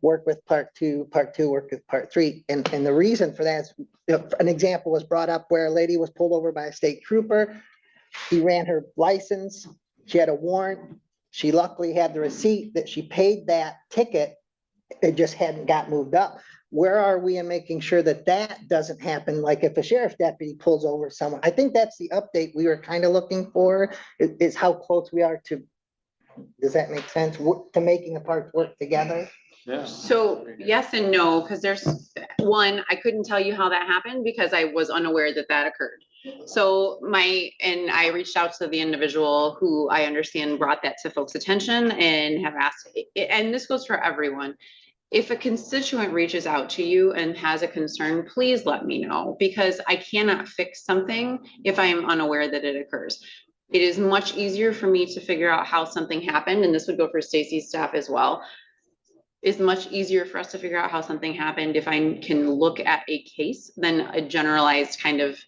work with part two work with part three. And the reason for that is, an example was brought up where a lady was pulled over by a state trooper. He ran her license. She had a warrant. She luckily had the receipt that she paid that ticket. It just hadn't got moved up. Where are we in making sure that that doesn't happen? Like if a sheriff's deputy pulls over someone, I think that's the update we were kind of looking for, is how close we are to, does that make sense? To making the parts work together? So yes and no, because there's one, I couldn't tell you how that happened because I was unaware that that occurred. So I reached out to the individual who I understand brought that to folks' attention and have asked, and this goes for everyone. If a constituent reaches out to you and has a concern, please let me know, because I cannot fix something if I am unaware that it occurs. It is much easier for me to figure out how something happened, and this would go for Stacy's staff as well. It's much easier for us to figure out how something happened if I can look at a case than a generalized kind of,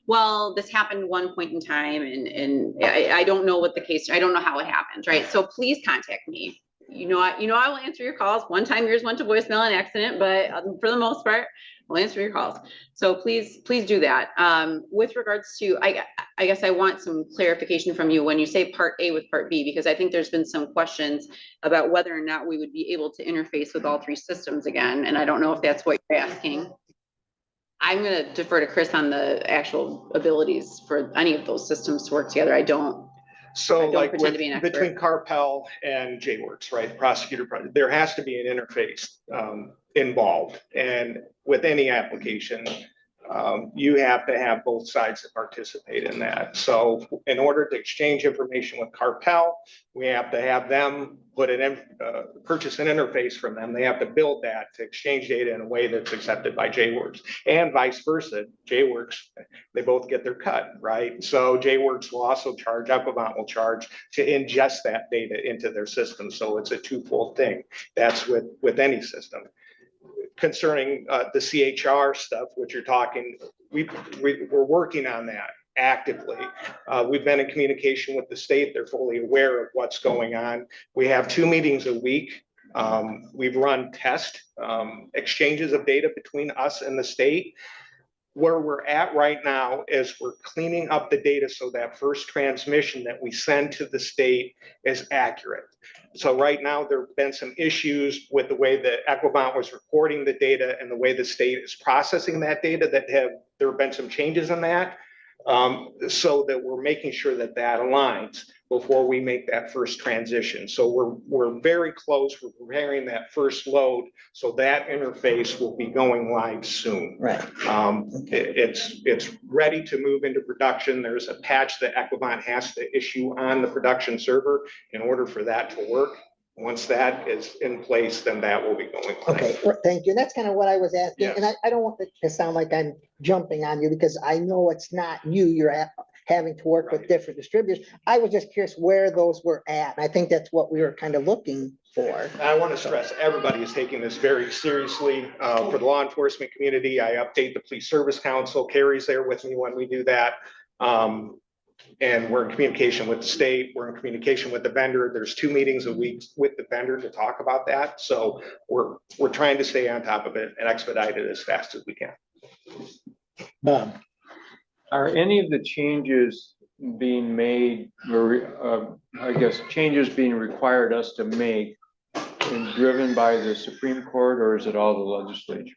well, this happened one point in time and I don't know what the case, I don't know how it happened, right? So please contact me. I will answer your calls. One time yours went to voicemail on accident, but for the most part, I'll answer your calls. So please do that. With regards to, I guess I want some clarification from you when you say part A with part B, because I think there's been some questions about whether or not we would be able to interface with all three systems again. And I don't know if that's what you're asking. I'm going to defer to Chris on the actual abilities for any of those systems to work together. I don't pretend to be an expert. Between Carpel and JWorks, right, the prosecutor, there has to be an interface involved. And with any application, you have to have both sides that participate in that. So in order to exchange information with Carpel, we have to have them purchase an interface from them. They have to build that to exchange data in a way that's accepted by JWorks, and vice versa. JWorks, they both get their cut, right? So JWorks will also charge, Equivant will charge to ingest that data into their system. So it's a twofold thing. That's with any system. Concerning the CHR stuff, which you're talking, we're working on that actively. We've been in communication with the state. They're fully aware of what's going on. We have 2 meetings a week. We've run test exchanges of data between us and the state. Where we're at right now is we're cleaning up the data so that first transmission that we send to the state is accurate. So right now, there have been some issues with the way that Equivant was recording the data and the way the state is processing that data there have been some changes in that. So that we're making sure that aligns before we make that first transition. So we're very close. We're preparing that first load, so that interface will be going live soon. Right. It's ready to move into production. There's a patch that Equivant has to issue on the production server in order for that to work. Once that is in place, then that will be going live. Okay, thank you. And that's kind of what I was asking. Yes. And I don't want it to sound like I'm jumping on you, because I know it's not you. You're having to work with different distributors. I was just curious where those were at. And I think that's what we were kind of looking for. I want to stress, everybody is taking this very seriously. For the law enforcement community, I update the Police Service Council. Carrie's there with me when we do that. And we're in communication with the state. We're in communication with the vendor. There's 2 meetings a week with the vendor to talk about that. So we're trying to stay on top of it and expedite it as fast as we can. Bob. Are any of the changes being made, or I guess changes being required us to make and driven by the Supreme Court, or is it all the legislature?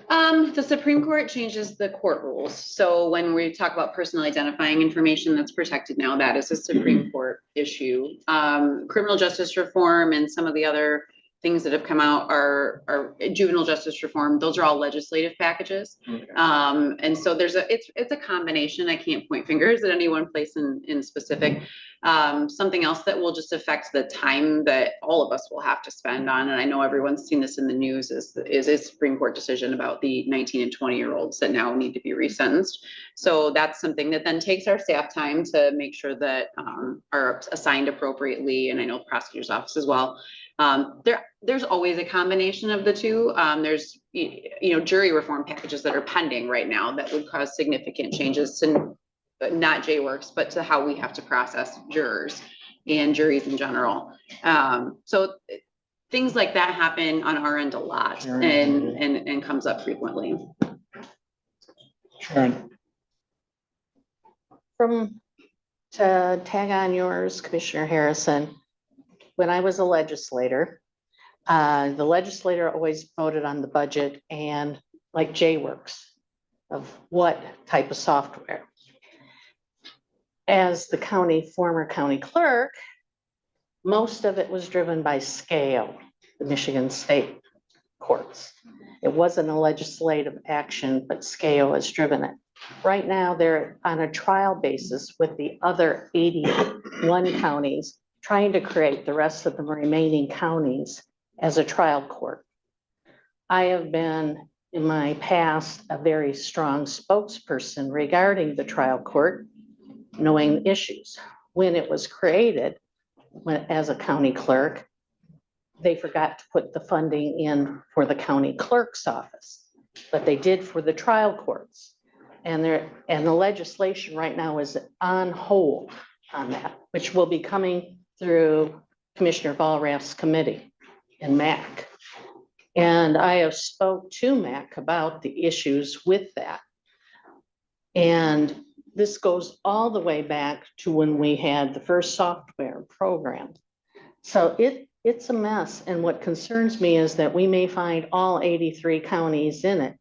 The Supreme Court changes the court rules. So when we talk about personal identifying information that's protected now, that is a Supreme Court issue. Criminal justice reform and some of the other things that have come out are juvenile justice reform. Those are all legislative packages. And so it's a combination. I can't point fingers at any one place in specific. Something else that will just affect the time that all of us will have to spend on, and I know everyone's seen this in the news, is a Supreme Court decision about the 19 and 20-year-olds that now need to be resentenced. So that's something that then takes our staff time to make sure that are assigned appropriately, and I know the prosecutor's office as well. There's always a combination of the two. There's jury reform packages that are pending right now that would cause significant changes to not J-Works, but to how we have to process jurors and juries in general. So things like that happen on our end a lot and comes up frequently. Sharon. To tag on yours, Commissioner Harrison, when I was a legislator, the legislator always voted on the budget and like J-Works of what type of software. As the former county clerk, most of it was driven by scale, the Michigan State courts. It wasn't a legislative action, but scale has driven it. Right now, they're on a trial basis with the other 81 counties, trying to create the rest of the remaining counties as a trial court. I have been, in my past, a very strong spokesperson regarding the trial court, knowing issues. When it was created, as a county clerk, they forgot to put the funding in for the county clerk's office, but they did for the trial courts. And the legislation right now is on hold on that, which will be coming through Commissioner Ballraff's committee in MAC. And I have spoke to MAC about the issues with that. And this goes all the way back to when we had the first software program. So it's a mess. And what concerns me is that we may find all 83 counties in it,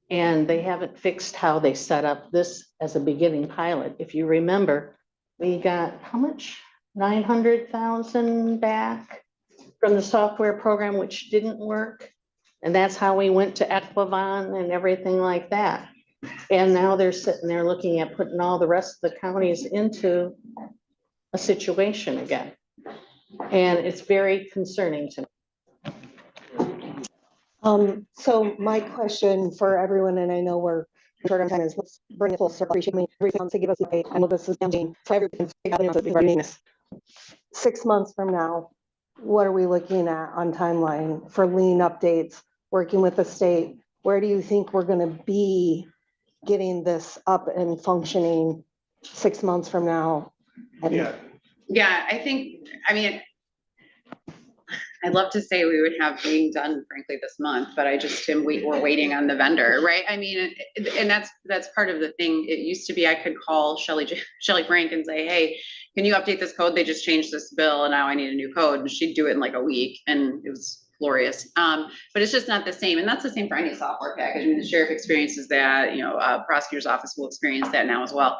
and they haven't fixed how they set up this as a beginning pilot. If you remember, we got how much? 900,000 back from the software program, which didn't work. And that's how we went to Equivon and everything like that. And now they're sitting there looking at putting all the rest of the counties into a situation again. And it's very concerning to me. So my question for everyone, and I know we're short on time, is let's bring it full circle. Appreciate me everyone to give us an update. I know this is challenging for everyone. 6 months from now, what are we looking at on timeline for lean updates, working with the state? Where do you think we're going to be getting this up and functioning 6 months from now? Yeah, I think, I'd love to say we would have being done frankly this month, but we're waiting on the vendor, right? And that's part of the thing. It used to be I could call Shelly Frank and say, hey, can you update this code? They just changed this bill and now I need a new code. And she'd do it in like a week and it was glorious. But it's just not the same. And that's the same for any software package. The sheriff experiences that, prosecutor's office will experience that now as well.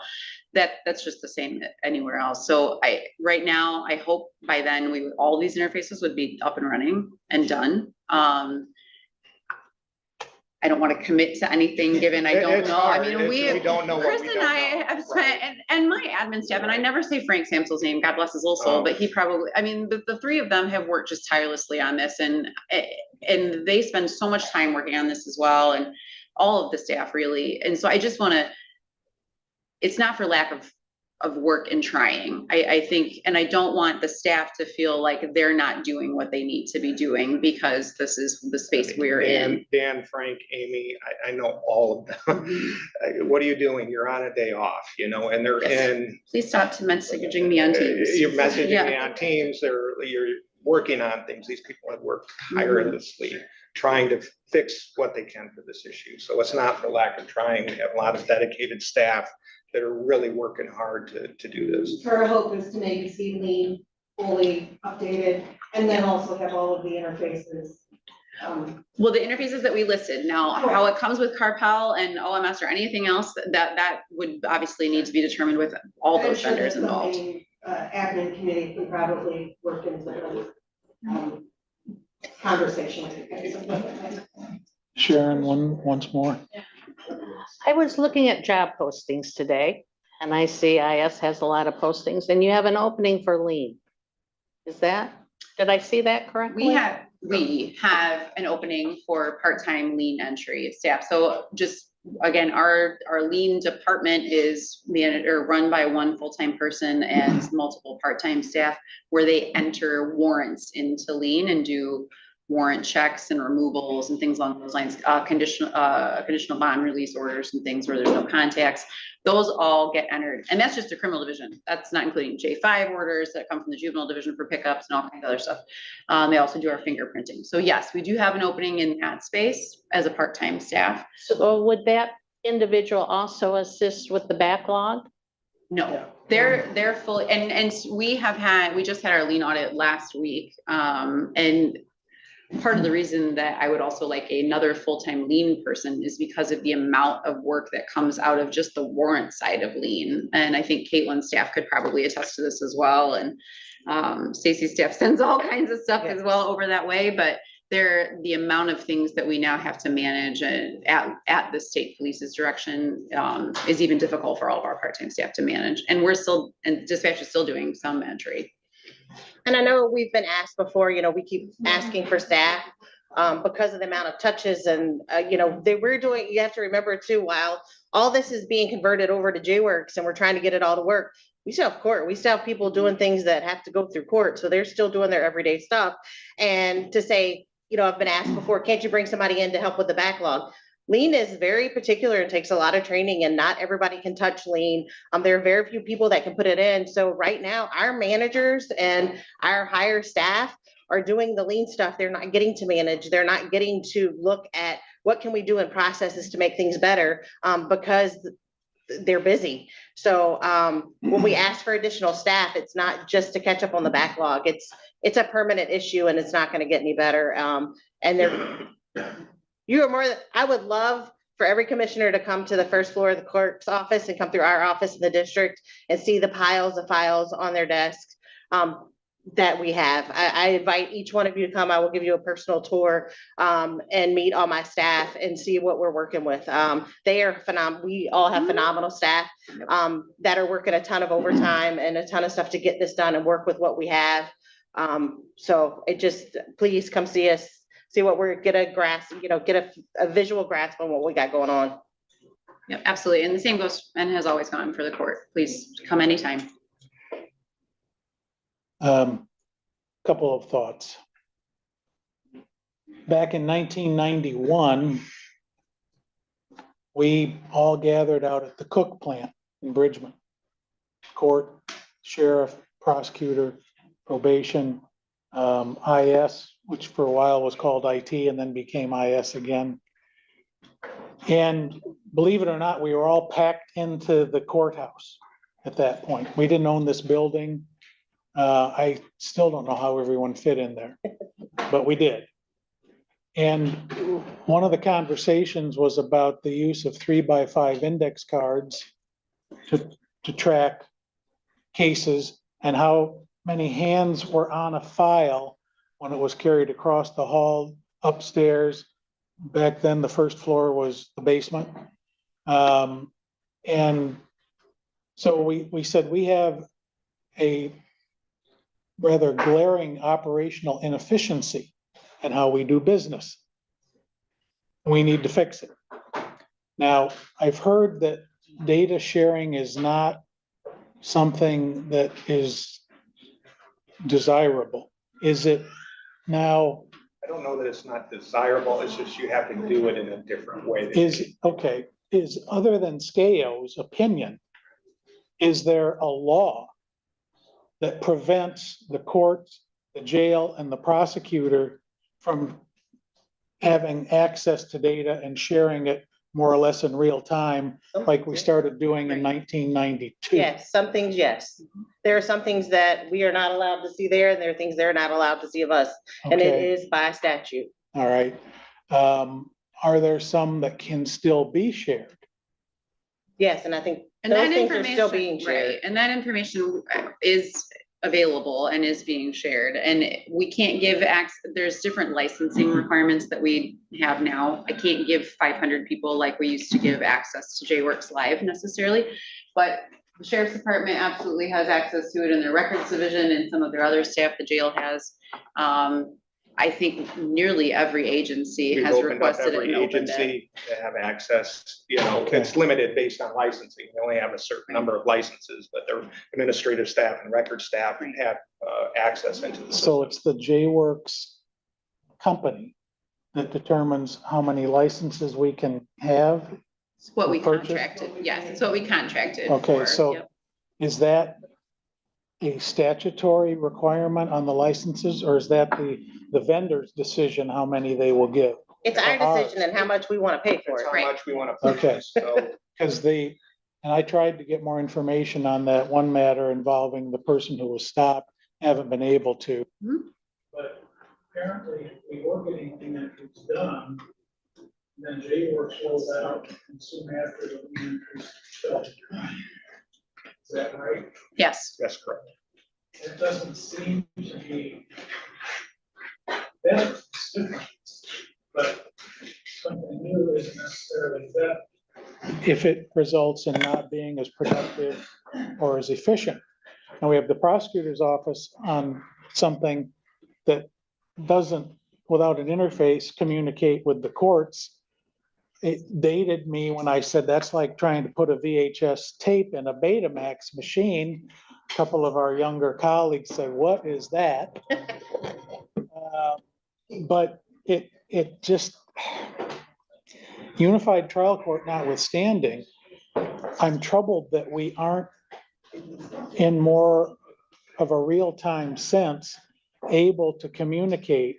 That's just the same anywhere else. So right now, I hope by then all these interfaces would be up and running and done. I don't want to commit to anything given I don't know. We don't know. Chris and I have spent, and my admin staff, and I never say Frank Samsel's name, God bless his little soul, but he probably, the three of them have worked just tirelessly on this, and they spend so much time working on this as well, and all of the staff really. And so I just want to, it's not for lack of work and trying. I think, and I don't want the staff to feel like they're not doing what they need to be doing because this is the space we're in. Dan, Frank, Amy, I know all of them. What are you doing? You're on a day off, and they're in. Please stop messaging me on Teams. You're messaging me on Teams. You're working on things. These people have worked tirelessly trying to fix what they can for this issue. So it's not for lack of trying. We have a lot of dedicated staff that are really working hard to do this. Our hope is to maybe see lean fully updated and then also have all of the interfaces. Well, the interfaces that we listed now, how it comes with Carpel and OMS or anything else, that would obviously need to be determined with all those vendors involved. Admin committee can probably work into it. conversation with you guys. Sharon, once more. I was looking at job postings today and I see IS has a lot of postings and you have an opening for lean. Did I see that correctly? We have an opening for part-time lean entry staff. So just, again, our lean department is managed or run by one full-time person and multiple part-time staff where they enter warrants into lean and do warrant checks and removals and things along those lines, conditional bond release orders and things where there's no contacts. Those all get entered, and that's just a criminal division. That's not including J5 orders that come from the juvenile division for pickups and all kinds of other stuff. They also do our fingerprinting. So yes, we do have an opening in that space as a part-time staff. So would that individual also assist with the backlog? No, they're fully, and we just had our lean audit last week. And part of the reason that I would also like another full-time lean person is because of the amount of work that comes out of just the warrant side of lean. And I think Caitlin's staff could probably attest to this as well. And Stacy's staff sends all kinds of stuff as well over that way, but the amount of things that we now have to manage at the state police's direction is even difficult for all of our part-time staff to manage. And dispatch is still doing some entry. And I know we've been asked before, we keep asking for staff because of the amount of touches and, you have to remember too, while all this is being converted over to JWorks and we're trying to get it all to work, we still have court. We still have people doing things that have to go through court. So they're still doing their everyday stuff. And to say, I've been asked before, can't you bring somebody in to help with the backlog? Lean is very particular and takes a lot of training and not everybody can touch lean. There are very few people that can put it in. So right now our managers and our higher staff are doing the lean stuff. They're not getting to manage. They're not getting to look at what can we do in processes to make things better because they're busy. So when we ask for additional staff, it's not just to catch up on the backlog. It's a permanent issue and it's not going to get any better. I would love for every commissioner to come to the first floor of the clerk's office and come through our office in the district and see the piles of files on their desks that we have. I invite each one of you to come. I will give you a personal tour and meet all my staff and see what we're working with. They are phenomenal. We all have phenomenal staff that are working a ton of overtime and a ton of stuff to get this done and work with what we have. So please come see us. See what get a visual grasp on what we got going on. Yep, absolutely. And the same goes and has always gone for the court. Please come anytime. Couple of thoughts. Back in 1991, we all gathered out at the Cook plant in Bridgman. Court, sheriff, prosecutor, probation, IS, which for a while was called IT and then became IS again. And believe it or not, we were all packed into the courthouse at that point. We didn't own this building. I still don't know how everyone fit in there, but we did. And one of the conversations was about the use of 3x5 index cards to track cases and how many hands were on a file when it was carried across the hall upstairs. Back then, the first floor was the basement. And so we said we have a rather glaring operational inefficiency in how we do business. We need to fix it. Now, I've heard that data sharing is not something that is desirable. Is it now? I don't know that it's not desirable. It's just you have to do it in a different way. Is other than SCAO's opinion, is there a law that prevents the courts, the jail, and the prosecutor from having access to data and sharing it more or less in real time, like we started doing in 1992? Yes, some things, yes. There are some things that we are not allowed to see there, and there are things they're not allowed to see of us, and it is by statute. All right. Are there some that can still be shared? Yes, and I think And those that things are still being information, shared. right, and that information is available and is being shared. And we can't give there's different licensing requirements that we have now. I can't give 500 people like we used to give access to JWorks Live necessarily, but the sheriff's department absolutely has access to it in their records division, and some of their other staff, the jail has. I think nearly every agency We've has opened up requested it every and opened it. agency to have access, you know, it's limited based on licensing. They only have a certain number of licenses, but their administrative staff and record staff have access into the system. So it's the JWorks company that determines how many licenses we can have? It's what we Purchase? contracted, yes, it's what we contracted Okay, for. so Yep. is that a statutory requirement on the licenses, or is that the vendor's decision how many they will give? It's our decision and how much we want to pay for It's it. how Right. much we want to Okay. purchase, so. Because and I tried to get more information on that one matter involving the person who was stopped, haven't been able to. But apparently, if we were getting entries done, then JWorks rolls out and soon after the entries. Is that right? Yes. That's correct. It doesn't seem to be better, it's different, but something new isn't necessarily better. If it results in not being as productive or as efficient. And we have the prosecutor's office on something that doesn't, without an interface, communicate with the courts. It dated me when I said that's like trying to put a VHS tape in a Betamax machine. A couple of our younger colleagues said, "What is that?" But it just, unified trial court notwithstanding, I'm troubled that we aren't in more of a real-time sense able to communicate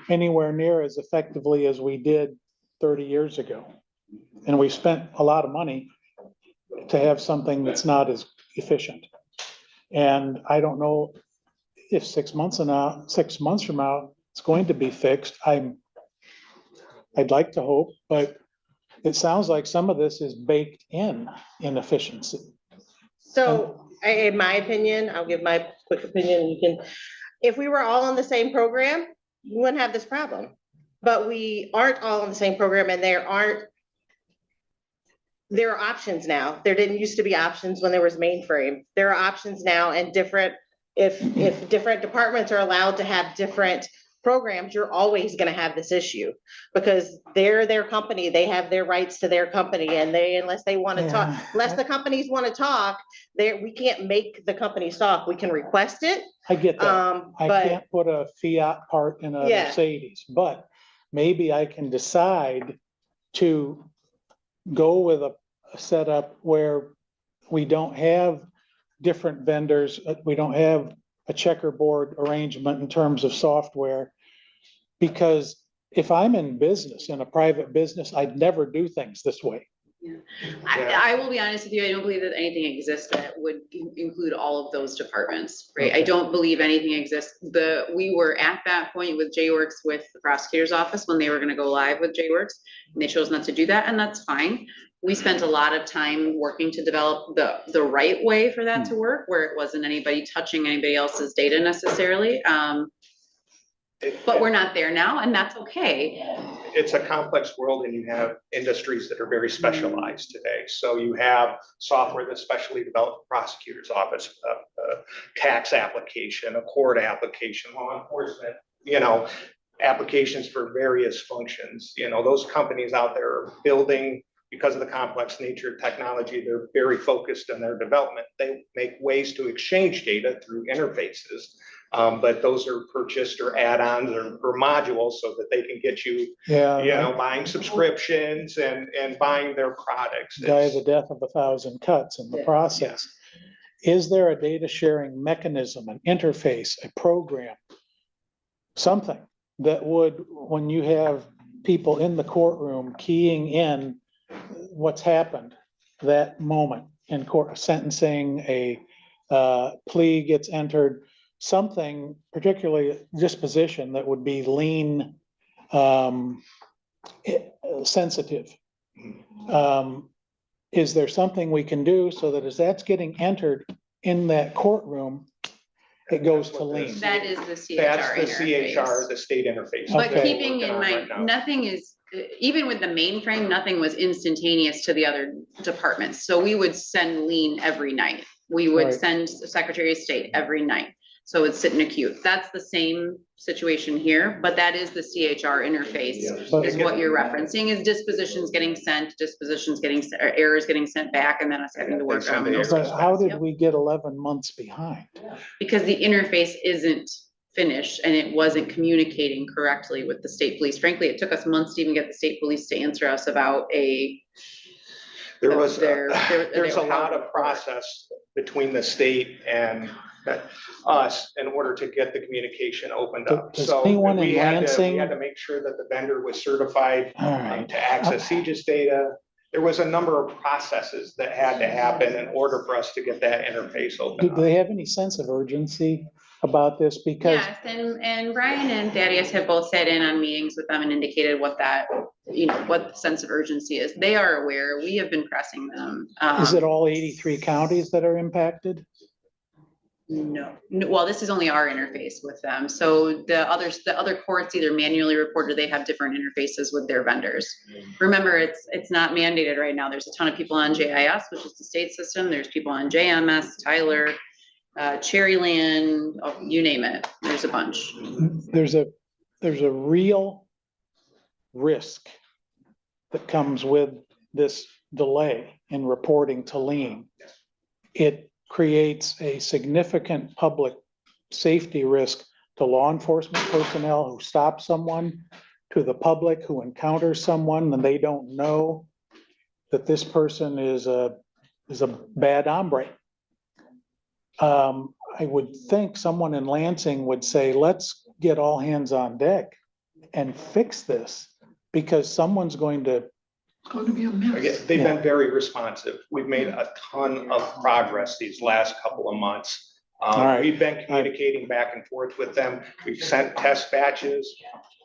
anywhere near as effectively as we did 30 years ago. And we spent a lot of money to have something that's not as efficient. And I don't know if 6 months from now, it's going to be fixed. I'd like to hope, but it sounds like some of this is baked in inefficiency. So in my opinion, I'll give my quick opinion, you can, if we were all on the same program, we wouldn't have this problem. But we aren't all on the same program, and there are options now. There didn't used to be options when there was mainframe. There are options now, and if different departments are allowed to have different programs, you're always gonna have this issue. Because they're their company, they have their rights to their company, and unless they wanna talk, unless the companies wanna talk, we can't make the companies talk. We can request it. I get that. I But can't put a Fiat part in a Yeah. Mercedes, but maybe I can decide to go with a setup where we don't have different vendors, we don't have a checkerboard arrangement in terms of software. Because if I'm in business, in a private business, I'd never do things this way. I will be honest with you, I don't believe that anything exists that would include all of those departments, right? I don't believe anything exists. We were at that point with JWorks with the prosecutor's office when they were gonna go live with JWorks, and they chose not to do that, and that's fine. We spent a lot of time working to develop the right way for that to work, where it wasn't anybody touching anybody else's data necessarily. But we're not there now, and that's okay. It's a complex world, and you have industries that are very specialized today. So you have software that's specially developed for prosecutor's office, a tax application, a court application, law enforcement, applications for various functions. Those companies out there are building, because of the complex nature of technology, they're very focused on their development. They make ways to exchange data through interfaces. But those are purchased or add-ons or modules so that they can get you, buying subscriptions and buying their products. Die the death of 1,000 cuts in the process. Is there a data sharing mechanism, an interface, a program, something that would, when you have people in the courtroom keying in what's happened that moment in court, sentencing, a plea gets entered, something particularly disposition that would be lean, sensitive. Is there something we can do so that as that's getting entered in that courtroom, it goes to lien. That is the CHR That's the CHR, interface. the state interface. But Okay. keeping in Right mind, now. nothing is, even with the mainframe, nothing was instantaneous to the other departments. So we would send lien every night. We would Right. send Secretary of State every night. So it's sit in a queue. That's the same situation here, but that is the CHR interface is what you're referencing, is dispositions getting sent, or errors getting sent back, and then us having to work on those. But how did we get 11 months behind? Because the interface isn't finished and it wasn't communicating correctly with the state police. Frankly, it took us months to even get the state police to answer us about There was, there's there's a lot of process between the state and us in order to get the communication opened up. Does So anyone in we had Lansing- to make sure that the vendor was certified All right. to access CGIS data. There was a number of processes that had to happen in order for us to get that interface Do open up. they have any sense of urgency about this? Because Yes, and Brian and Thaddeus have both sat in on meetings with them and indicated what that, what the sense of urgency is. They are aware. We have been pressing them. is it all 83 counties that are impacted? No, well, this is only our interface with them. So the other courts either manually report or they have different interfaces with their vendors. Remember, it's not mandated right now. There's a ton of people on JIS, which is the state system. There's people on JMS, Tyler, Cherryland, oh, you name it. There's a bunch. There's a real risk that comes with this delay in reporting to lien. It creates a significant public safety risk to law enforcement personnel who stop someone, to the public who encounters someone and they don't know that this person is a bad hombre. I would think someone in Lansing would say, let's get all hands on deck and fix this, because someone's going to be a mess. Again, they've been very responsive. We've made a ton of progress these last couple of months. right. We've been communicating back and forth with them. We've sent test batches.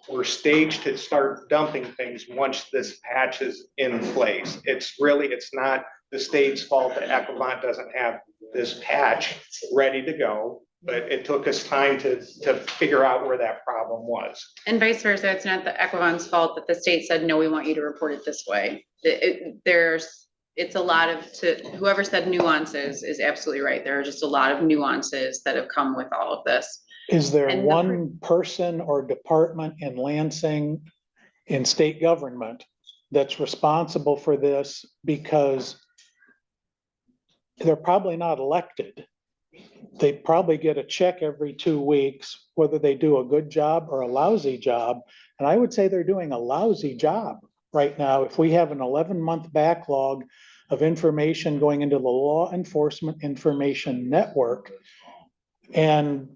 We're staged to start dumping things once this patch is in place. It's not the state's fault that Equivant doesn't have this patch ready to go, but it took us time to figure out where that problem was. And vice versa, it's not the Equivant's fault that the state said, no, we want you to report it this way. It's a lot of, whoever said nuances is absolutely right. There are just a lot of nuances that have come with all of this. Is there And one person or department in Lansing in state government that's responsible for this? Because they're probably not elected. They probably get a check every 2 weeks, whether they do a good job or a lousy job. And I would say they're doing a lousy job right now. If we have an 11-month backlog of information going into the Law Enforcement Information Network, and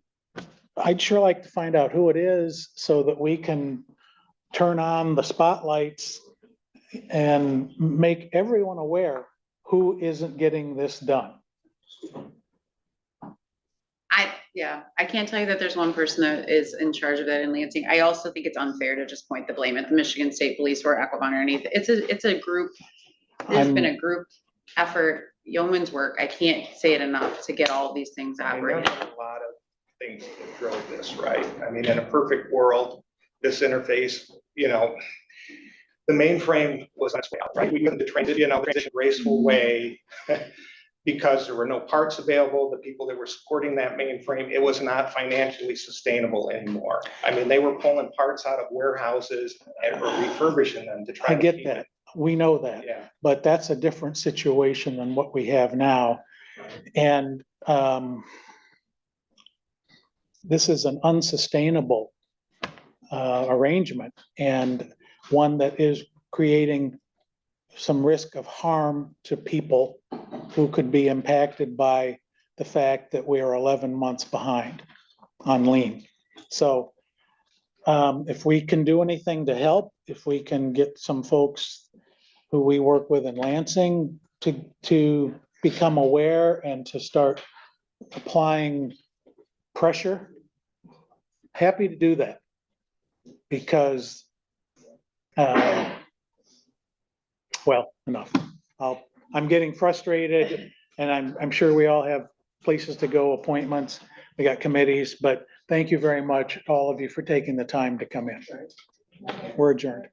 I'd sure like to find out who it is so that we can turn on the spotlights and make everyone aware who isn't getting this done. I can't tell you that there's one person that is in charge of that in Lansing. I also think it's unfair to just point the blame at the Michigan State Police or Equivant or anything. It's a group, there's been a group effort, yeoman's work. I can't say it enough to get all of these things operating. There's a lot of things that drove this, right? I mean, in a perfect world, this interface, the mainframe was on its way out, right? We couldn't transition a graceful way because there were no parts available. The people that were supporting that mainframe, it was not financially sustainable anymore. I mean, they were pulling parts out of warehouses and were refurbishing them to try. I get that. We know that. Yeah. But that's a different situation than what we have now. And this is an unsustainable arrangement, and one that is creating some risk of harm to people who could be impacted by the fact that we are 11 months behind on lien. So if we can do anything to help, if we can get some folks who we work with in Lansing to become aware and to start applying pressure, happy to do that. Because, well, enough. I'm getting frustrated, and I'm sure we all have places to go, appointments, we got committees, but thank you very much, all of you, for taking the time to come in. We're adjourned.